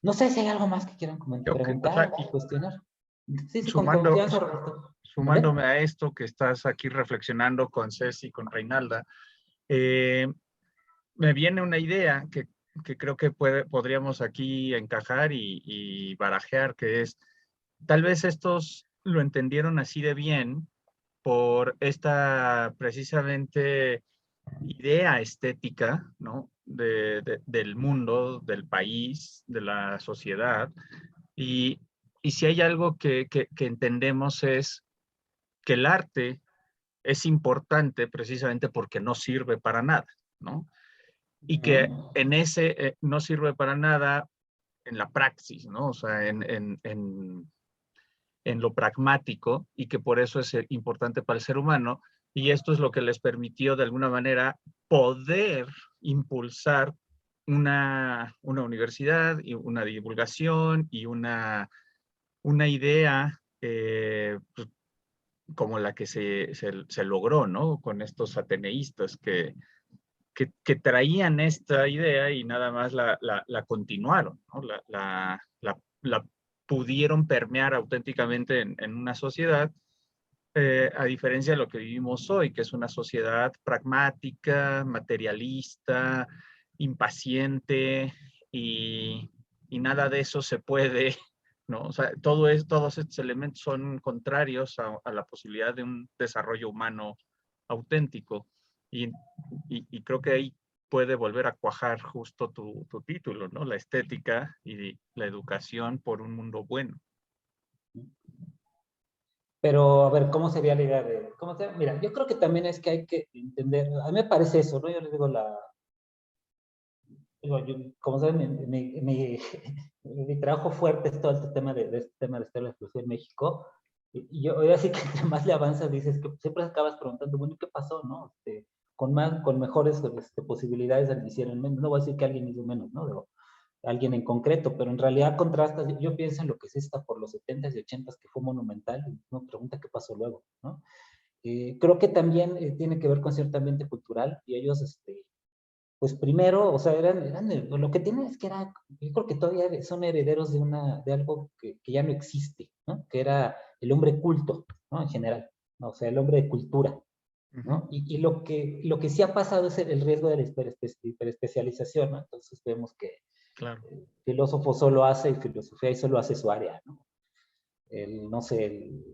No sé si hay algo más que quieran Yo o preguntar sea, o cuestionar. Sí, con sumando, confianza, Roberto. ¿Vale? sumándome a esto que estás aquí reflexionando con Ceci, con Reinalda, me viene una idea que creo que podríamos aquí encajar y barajear, que es, tal vez estos lo entendieron así de bien por esta precisamente idea estética, ¿no? Del mundo, del país, de la sociedad. Y, y si hay algo que entendemos es que el arte es importante precisamente porque no sirve para nada, ¿no? Y que en ese no sirve para nada en la praxis, ¿no? O sea, en lo pragmático, y que por eso es importante para el ser humano, y esto es lo que les permitió de alguna manera poder impulsar una universidad y una divulgación y una idea pues, como la que se logró, ¿no? Con estos ateneístas que traían esta idea y nada más la continuaron, ¿no? La pudieron permear auténticamente en una sociedad, a diferencia de lo que vivimos hoy, que es una sociedad pragmática, materialista, impaciente, y nada de eso se puede, ¿no? O sea, todos estos elementos son contrarios a la posibilidad de un desarrollo humano auténtico. Y, y creo que ahí puede volver a cuajar justo tu título, ¿no? La estética y la educación por un mundo bueno. Pero, a ver, ¿cómo sería la idea de...? Mira, yo creo que también es que hay que entender, a mí me parece eso, ¿no? Yo les digo, como saben, mi trabajo fuerte es todo este tema este tema de la exclusión en México, y yo así que entre más le avanzas dices que siempre acabas preguntando, bueno, ¿qué pasó, no? Con mejores posibilidades hicieron menos, no voy a decir que alguien hizo menos, ¿no? Digo, alguien en concreto, pero en realidad contrastas, yo pienso en lo que se está por los 70s y 80s, que fue monumental, y uno pregunta qué pasó luego, ¿no? Creo que también tiene que ver con cierto ambiente cultural, y ellos, pues primero, o sea, lo que tienen es que yo creo que todavía son herederos de algo que ya no existe, ¿no? Que era el hombre culto, ¿no? En general, ¿no? O sea, el hombre de cultura, ¿no? Y lo que sí ha pasado es el riesgo de la hiperespecialización, ¿no? Entonces vemos que Claro. el filósofo solo hace filosofía y solo hace su área, ¿no? No sé, el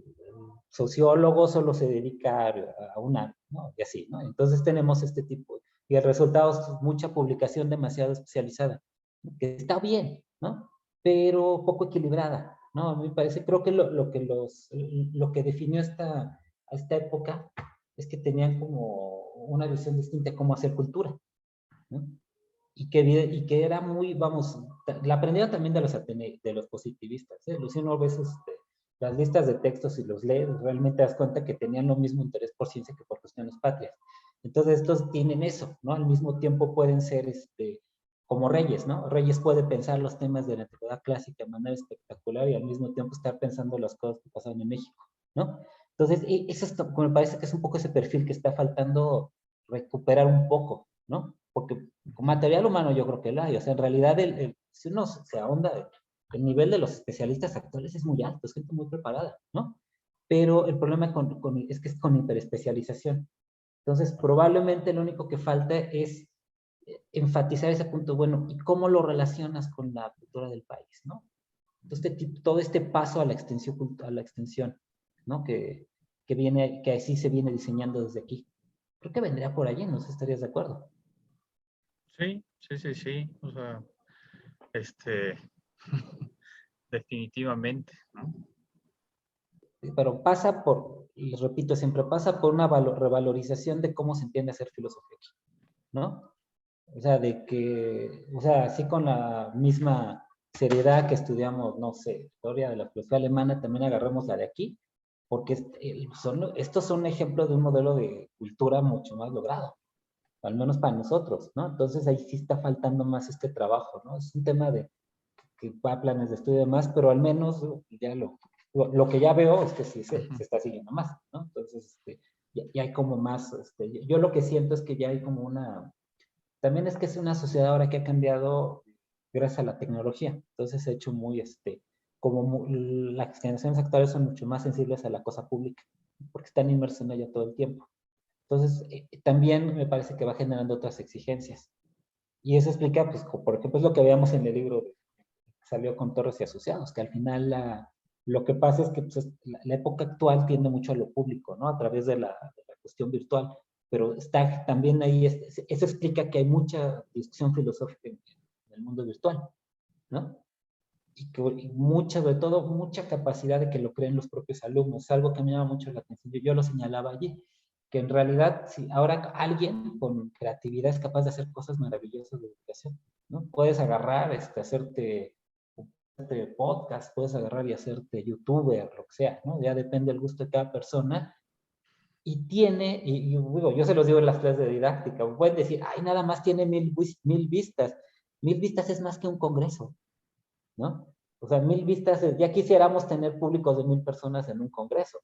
sociólogo solo se dedica a una, ¿no? Y así, ¿no? Entonces tenemos este tipo, y el resultado es mucha publicación demasiado especializada, ¿no? Que está bien, ¿no? Pero poco equilibrada, ¿no? A mí me parece, creo que lo que definió a esta época es que tenían como una visión distinta de cómo hacer cultura, ¿no? Y que era muy, vamos, la aprendieron también de los positivistas, ¿eh? Si uno ve las listas de textos y los lees, realmente das cuenta que tenían lo mismo interés por ciencia que por cuestiones patrias. Entonces estos tienen eso, ¿no? Al mismo tiempo pueden ser como Reyes, ¿no? Reyes puede pensar los temas de la antigüedad clásica de manera espectacular y al mismo tiempo estar pensando las cosas que pasaban en México, ¿no? Entonces, eso me parece que es un poco ese perfil que está faltando recuperar un poco, ¿no? Porque con material humano yo creo que lo hay. O sea, en realidad, si uno se ahonda, el nivel de los especialistas actuales es muy alto, es gente muy preparada, ¿no? Pero el problema es que es con hiperespecialización. Entonces, probablemente lo único que falta es enfatizar ese punto, bueno, ¿y cómo lo relacionas con la cultura del país, ¿no? Entonces, todo este paso a la extensión, ¿no? Que así se viene diseñando desde aquí. Creo que vendría por allí, no sé si estarías de acuerdo. Sí, sí, sí, sí. O sea, definitivamente, ¿no? Pero pasa por, les repito siempre, pasa por una revalorización de cómo se entiende hacer filosofía aquí, ¿no? O sea, así con la misma seriedad que estudiamos, no sé, historia de la filosofía alemana, también agarramos la de aquí, porque estos son ejemplos de un modelo de cultura mucho más logrado, al menos para nosotros, ¿no? Entonces ahí sí está faltando más este trabajo, ¿no? Es un tema que va a planes de estudio y demás, pero al menos ya lo que ya veo es que sí se está siguiendo más, ¿no? Entonces, ya hay como más, yo lo que siento es que ya hay como también es que es una sociedad ahora que ha cambiado gracias a la tecnología, entonces se ha hecho las generaciones actuales son mucho más sensibles a la cosa pública, porque están inmersas en ella todo el tiempo. Entonces, también me parece que va generando otras exigencias. Y eso explica, pues, por ejemplo, es lo que veíamos en el libro que salió con Torres y Asociados, que al final lo que pasa es que pues, la época actual tiende mucho a lo público, ¿no? A través de la cuestión virtual, pero está también ahí, eso explica que hay mucha discusión filosófica en el mundo virtual, ¿no? Y mucha, sobre todo, mucha capacidad de que lo creen los propios alumnos, algo que me llama mucho la atención. Yo lo señalaba allí, que en realidad, si ahora alguien con creatividad es capaz de hacer cosas maravillosas de educación, ¿no? Puedes agarrar, hacerte podcast, puedes agarrar y hacerte youtuber, lo que sea, ¿no? Ya depende del gusto de cada persona. Y digo, yo se los digo en las clases de didáctica, pueden decir, ay, nada más tiene 1000 vistas. 1000 vistas es más que un congreso, ¿no? O sea, 1000 vistas, ya quisiéramos tener públicos de 1000 personas en un congreso,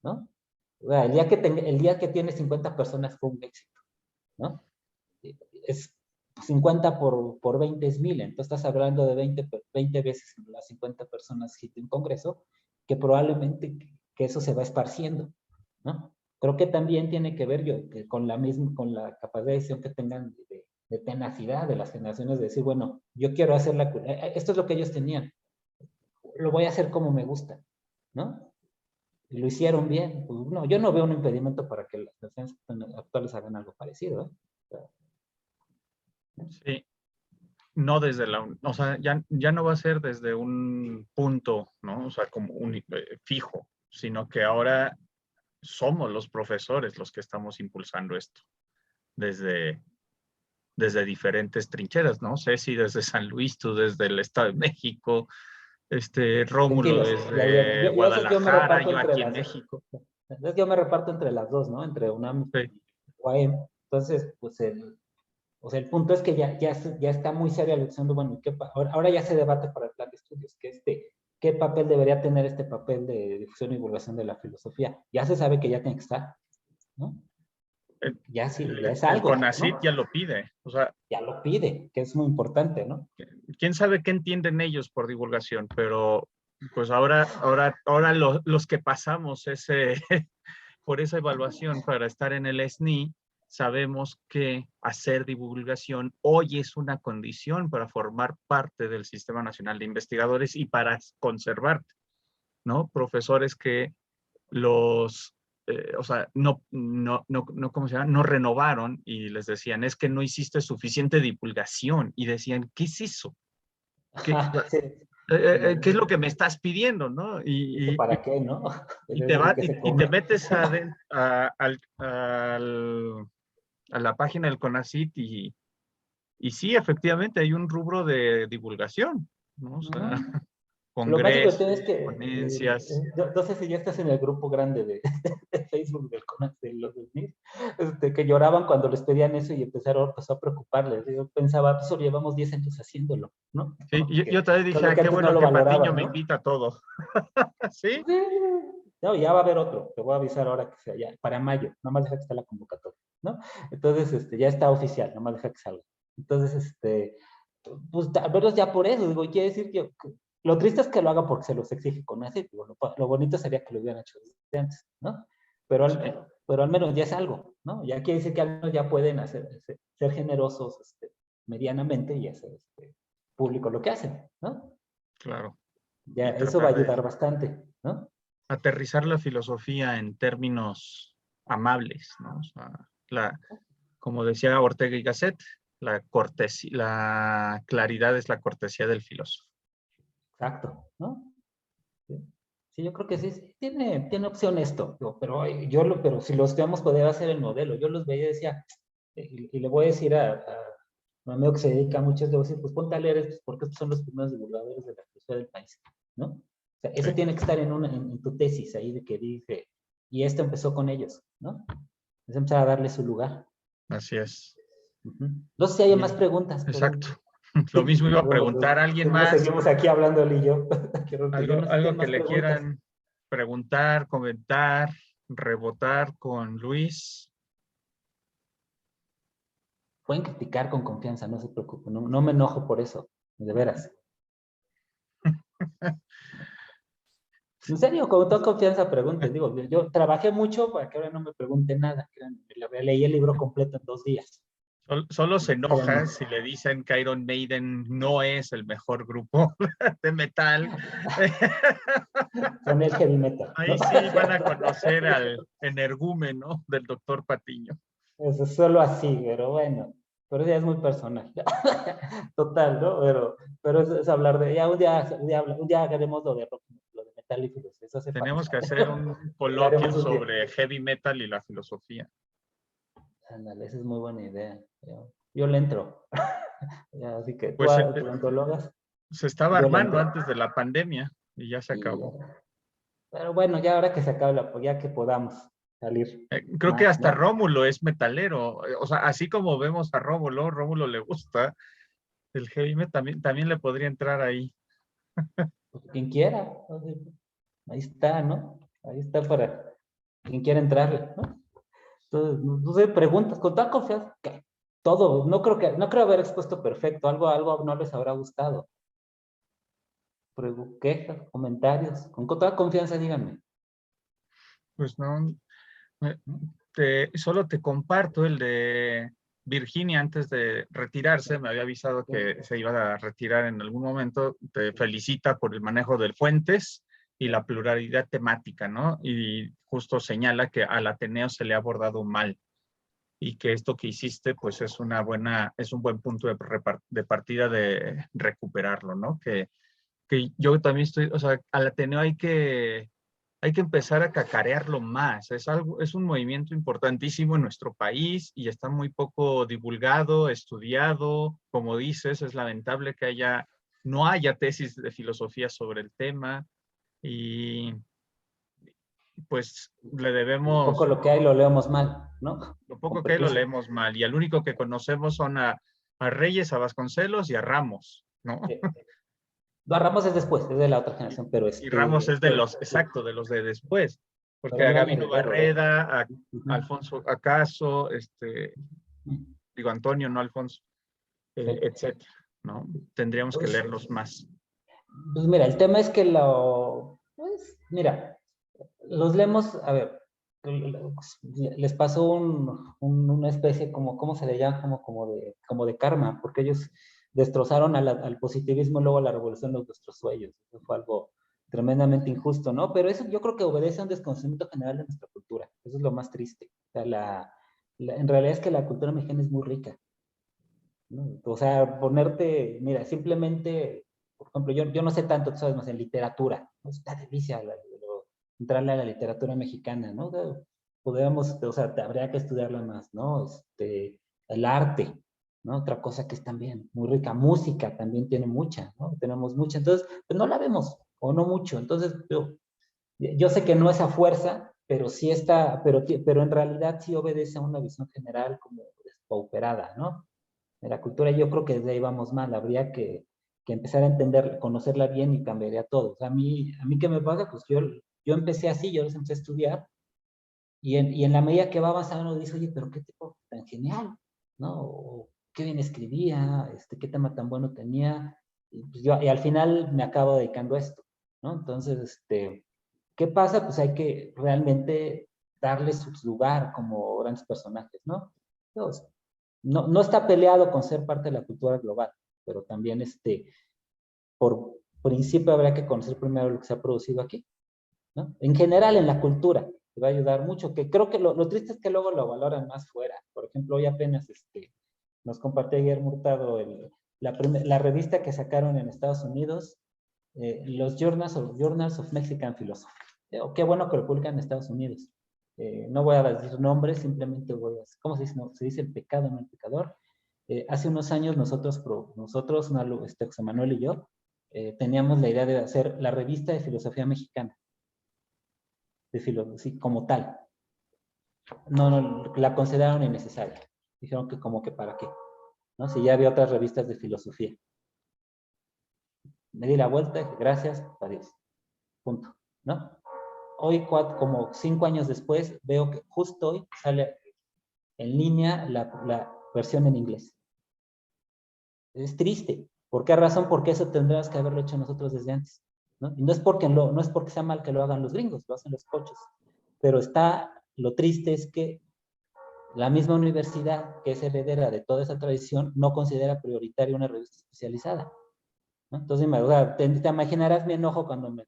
¿no? O sea, el día que tiene 50 personas fue un éxito, ¿no? Es 50 por 20 es 1000, entonces estás hablando de 20 veces las 50 personas que en congreso, que probablemente que eso se va esparciendo, ¿no? Creo que también tiene que ver con con la capacidad de decisión que tengan de tenacidad de las generaciones, de decir, bueno, yo quiero hacer esto es lo que ellos tenían, lo voy a hacer como me gusta, ¿no? Y lo hicieron bien. Pues no, yo no veo un impedimento para que las generaciones actuales hagan algo parecido, ¿eh? Sí, no desde o sea, ya no va a ser desde un punto, ¿no? O sea, como fijo, sino que ahora somos los profesores los que estamos impulsando esto desde diferentes trincheras, ¿no? Ceci desde San Luis, tú desde el Estado de México, Rómulo Estilos. desde Yo me Guadalajara, reparto yo entre aquí en las México. entonces yo me reparto entre las dos, ¿no? Entre UNAM Sí. y UAM. Entonces, pues o sea, el punto es que ya está muy seria la discusión de, bueno, ahora ya se debate para el plan de estudios, qué papel debería tener este papel de difusión y divulgación de la filosofía. Ya se sabe que ya tiene que estar, ¿no? Ya sí, ya es El algo, CONACYT ¿no? ya lo pide. O sea, Ya lo pide, que es muy importante, ¿no? quién sabe qué entienden ellos por divulgación, pero pues ahora los que pasamos por esa evaluación para estar en el SNI, sabemos que hacer divulgación hoy es una condición para formar parte del Sistema Nacional de Investigadores y para conservarte, ¿no? Profesores que o sea, ¿cómo se llama? No renovaron y les decían, es que no hiciste suficiente divulgación. Y decían, ¿qué es eso? Ajá, sí. ¿qué es lo que me estás pidiendo, no? ¿Para qué, no? Y Que te metes a la página del CONACYT y sí, efectivamente, hay un rubro de divulgación, ¿no? O sea, Lo más congresos, divertido es que, ponencias. no sé si ya estás en el grupo grande de Facebook de los del MIR, que lloraban cuando les pedían eso y empezó a preocuparles. Yo pensaba, pues solo llevamos 10 años haciéndolo, ¿no? Sí, yo también dije, Solo que qué antes no bueno lo que valoraban, Patiño me ¿no? invita a todo. ¿Sí? No, ya va a haber otro, te voy a avisar ahora que sea ya, para mayo, nada más deja que esté la convocatoria, ¿no? Entonces, ya está oficial, nada más deja que salga. Entonces, pues al menos ya por eso, digo, quiere decir que lo triste es que lo haga porque se los exige con así, digo, lo bonito sería que lo hubieran hecho desde antes, ¿no? Pero al menos ya es algo, ¿no? Ya quiere decir que al menos ya pueden ser generosos medianamente y hacer público lo que hacen, ¿no? Claro. Ya, Y eso va a tratar de ayudar bastante, ¿no? aterrizar la filosofía en términos amables, ¿no? O sea, como decía Ortega y Gasset, la claridad es la cortesía del filósofo. Exacto, ¿no? Sí, sí, yo creo que sí, sí, tiene opción esto, pero pero si los teníamos poder hacer el modelo, yo los veía y decía, y le voy a decir a un amigo que se dedica a muchas, le voy a decir, pues ponte a leer estos porque estos son los primeros divulgadores de la filosofía del país, ¿no? O sea, eso Sí. tiene que estar en tu tesis ahí de que dice, y esto empezó con ellos, ¿no? Es empezar a darle su lugar. Así es. No sé si hay más Bien. preguntas, pero Exacto. Lo mismo iba a bueno, pues, preguntar a alguien más. seguimos aquí hablando él y yo. Yo no sé si Algo hay que más le preguntas. quieran preguntar, comentar, rebotar con Luis. Pueden criticar con confianza, no se preocupen, no me enojo por eso, de veras. En serio, con toda confianza pregunten. Digo, yo trabajé mucho para que ahora no me pregunten nada. Leí el libro completo en 2 días. Solo se enoja Créanme. si le dicen que Iron Maiden no es el mejor grupo de metal. Son el heavy metal, ¿no? Ahí sí van a conocer al energúmeno del doctor Patiño. Eso es solo así, pero bueno. Pero ya es muy personal. Total, ¿no? Pero es hablar de. Ya un día haremos lo de rock, lo de metal y filosofía. Eso hace falta. Tenemos que hacer un Lo coloquio haremos un día. sobre heavy metal y la filosofía. Ándale, esa es muy buena idea. Yo le entro. Así que tú, Pues tu ontólogas, se estaba yo le armando entro. antes de la pandemia y ya se Y, acabó. pero bueno, ya ahora que se acabe ya que podamos salir Creo que más, hasta ¿no? Rómulo es metalero. O sea, así como vemos a Rómulo le gusta el heavy metal, también le podría entrar ahí. Pues, quien quiera. Ahí está, ¿no? Ahí está para quien quiera entrarle, ¿no? Entonces, no sé, preguntas con toda confianza. ¿Qué? Todo, no creo haber expuesto perfecto, algo no les habrá gustado. Quejas, comentarios, con toda confianza díganme. Pues no, ¿No? solo te comparto el de Virginia antes de retirarse. Me había avisado que se iba a retirar en algún momento. Te felicita por el manejo de fuentes y la pluralidad temática, ¿no? Y justo señala que al Ateneo se le ha abordado mal y que esto que hiciste, pues es un buen punto de partida de recuperarlo, ¿no? Que yo también estoy, o sea, al Ateneo hay que empezar a cacarearlo más. Es un movimiento importantísimo en nuestro país y está muy poco divulgado, estudiado. Como dices, es lamentable que no haya tesis de filosofía sobre el tema y pues le Un poco debemos, lo que hay lo leemos mal, ¿no? lo Con poco que hay lo permiso. leemos mal y al único que conocemos son a Reyes, a Vasconcelos y a Ramos, ¿no? No, Ramos es después, es de la otra Y, generación, pero y Ramos es exacto, de los de después, porque pero a gran Gabino heredero, ¿eh? Barreda, a Uh-huh. Alfonso Acaso, digo Antonio, no Alfonso, Sí. etcétera, ¿no? Tendríamos que Pues, leerlos más. pues mira, el tema es que pues mira, los leemos, a ver, les pasó una especie como, ¿cómo se le llama? Como de karma, porque ellos destrozaron al positivismo y luego a la revolución los destrozó a ellos. Eso fue algo tremendamente injusto, ¿no? Pero eso yo creo que obedece a un desconocimiento general de nuestra cultura. Eso es lo más triste. O sea, en realidad es que la cultura mexicana es muy rica, ¿no? O sea, mira, simplemente por ejemplo, yo no sé tanto, tú sabes, más en literatura, ¿no? Es una delicia entrarle a la literatura mexicana, ¿no? Podríamos, o sea, habría que estudiarla más, ¿no? El arte, ¿no? Otra cosa que es también muy rica, música también tiene mucha, ¿no? Tenemos mucha, entonces, pues no la vemos, o no mucho, entonces, yo sé que no es a fuerza, pero sí está, pero en realidad sí obedece a una visión general como despauperada, ¿no? De la cultura yo creo que desde ahí vamos mal, habría que empezar a entender, conocerla bien y cambiaría todo. O sea, a mí ¿qué me pasa? Pues yo empecé así, yo los empecé a estudiar, y en la medida que va avanzando uno dice, oye, pero qué tipo tan genial, ¿no? O qué bien escribía, qué tema tan bueno tenía, y, pues y al final me acabo dedicando a esto, ¿no? Entonces, ¿qué pasa? Pues hay que realmente darle su lugar como grandes personajes, ¿no? Entonces, no está peleado con ser parte de la cultura global, pero también por principio habrá que conocer primero lo que se ha producido aquí, ¿no? En general, en la cultura, te va a ayudar mucho, que creo que lo triste es que luego lo valoran más fuera. Por ejemplo, hoy apenas nos compartió Guillermo Hurtado la revista que sacaron en Estados Unidos, los Journals of Mexican Philosophy. Qué bueno que lo publican en Estados Unidos. No voy a decir nombres, simplemente voy a... ¿Cómo se dice? No, se dice el pecado, no el pecador. Hace unos años nosotros José Manuel y yo, teníamos la idea de hacer la revista de filosofía mexicana, sí, como tal. No, la consideraron innecesaria. Dijeron que como que para qué, ¿no? Si ya había otras revistas de filosofía. Me di la vuelta, dije, gracias, adiós. Punto, ¿no? Hoy, como 5 años después, veo que justo hoy sale en línea la versión en inglés. Es triste. ¿Por qué razón? Porque eso tendríamos que haberlo hecho nosotros desde antes, ¿no? Y no es porque sea mal que lo hagan los gringos, lo hacen los coches. Pero lo triste es que la misma universidad, que es heredera de toda esa tradición, no considera prioritaria una revista especializada, ¿no? Entonces, te imaginarás mi enojo cuando me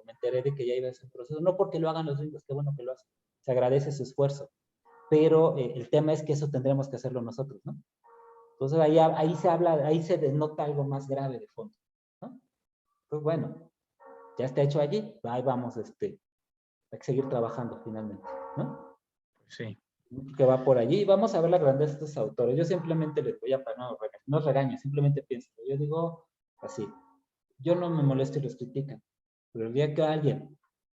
enteré de que ya iba a ser un proceso. No porque lo hagan los gringos, qué bueno que lo hacen. Se agradece su esfuerzo. Pero el tema es que eso tendremos que hacerlo nosotros, ¿no? Entonces, ahí se denota algo más grave de fondo, ¿no? Pues bueno, ya está hecho allí, ahí vamos, hay que seguir trabajando finalmente, ¿no? Sí. Que va por allí, y vamos a ver la grandeza de estos autores. Yo simplemente les voy a, no regaño, simplemente pienso, yo digo así, yo no me molesto y los critican, pero el día que alguien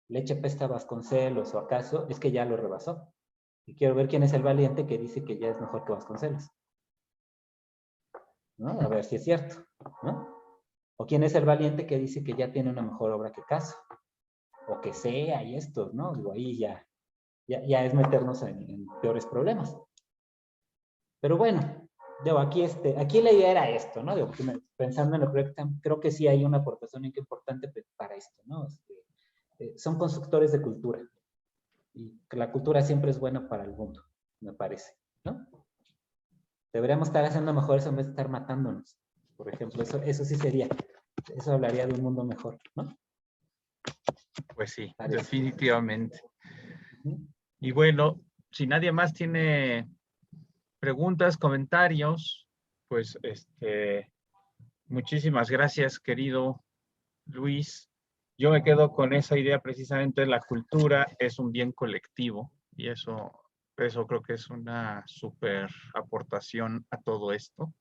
le eche pesta a Vasconcelos o acaso, es que ya lo rebasó. Y quiero ver quién es el valiente que dice que ya es mejor que Vasconcelos, ¿no? A ver si es cierto, ¿no? O quién es el valiente que dice que ya tiene una mejor obra que Caso, o que sea, y estos, ¿no? Digo, ahí ya es meternos en peores problemas. Pero bueno, digo, aquí la idea era esto, ¿no? Digo, pensando en el proyecto, creo que sí hay una aportación importante para esto, ¿no? Son constructores de cultura, y que la cultura siempre es buena para el mundo, me parece, ¿no? Deberíamos estar haciendo mejor eso en vez de estar matándonos, por ejemplo, eso sí sería, eso hablaría de un mundo mejor, ¿no? Pues sí, Parece. definitivamente. Uh-huh. Y bueno, si nadie más tiene preguntas, comentarios, pues muchísimas gracias, querido Luis. Yo me quedo con esa idea precisamente, la cultura es un bien colectivo y eso creo que es una súper aportación a todo esto.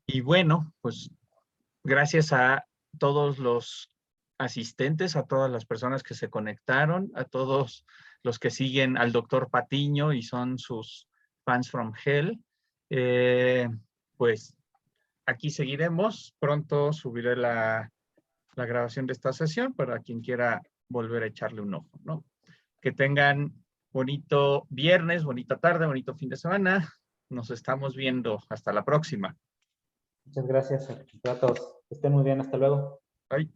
Y bueno, pues gracias a todos los asistentes, a todas las personas que se conectaron, a todos los que siguen al doctor Patiño y son sus fans from hell. Pues aquí seguiremos. Pronto subiré la grabación de esta sesión para quien quiera volver a echarle un ojo, ¿no? Que tengan bonito viernes, bonita tarde, bonito fin de semana. Nos estamos viendo. Hasta la próxima. Muchas gracias a todos. Que estén muy bien. Hasta luego. Bye.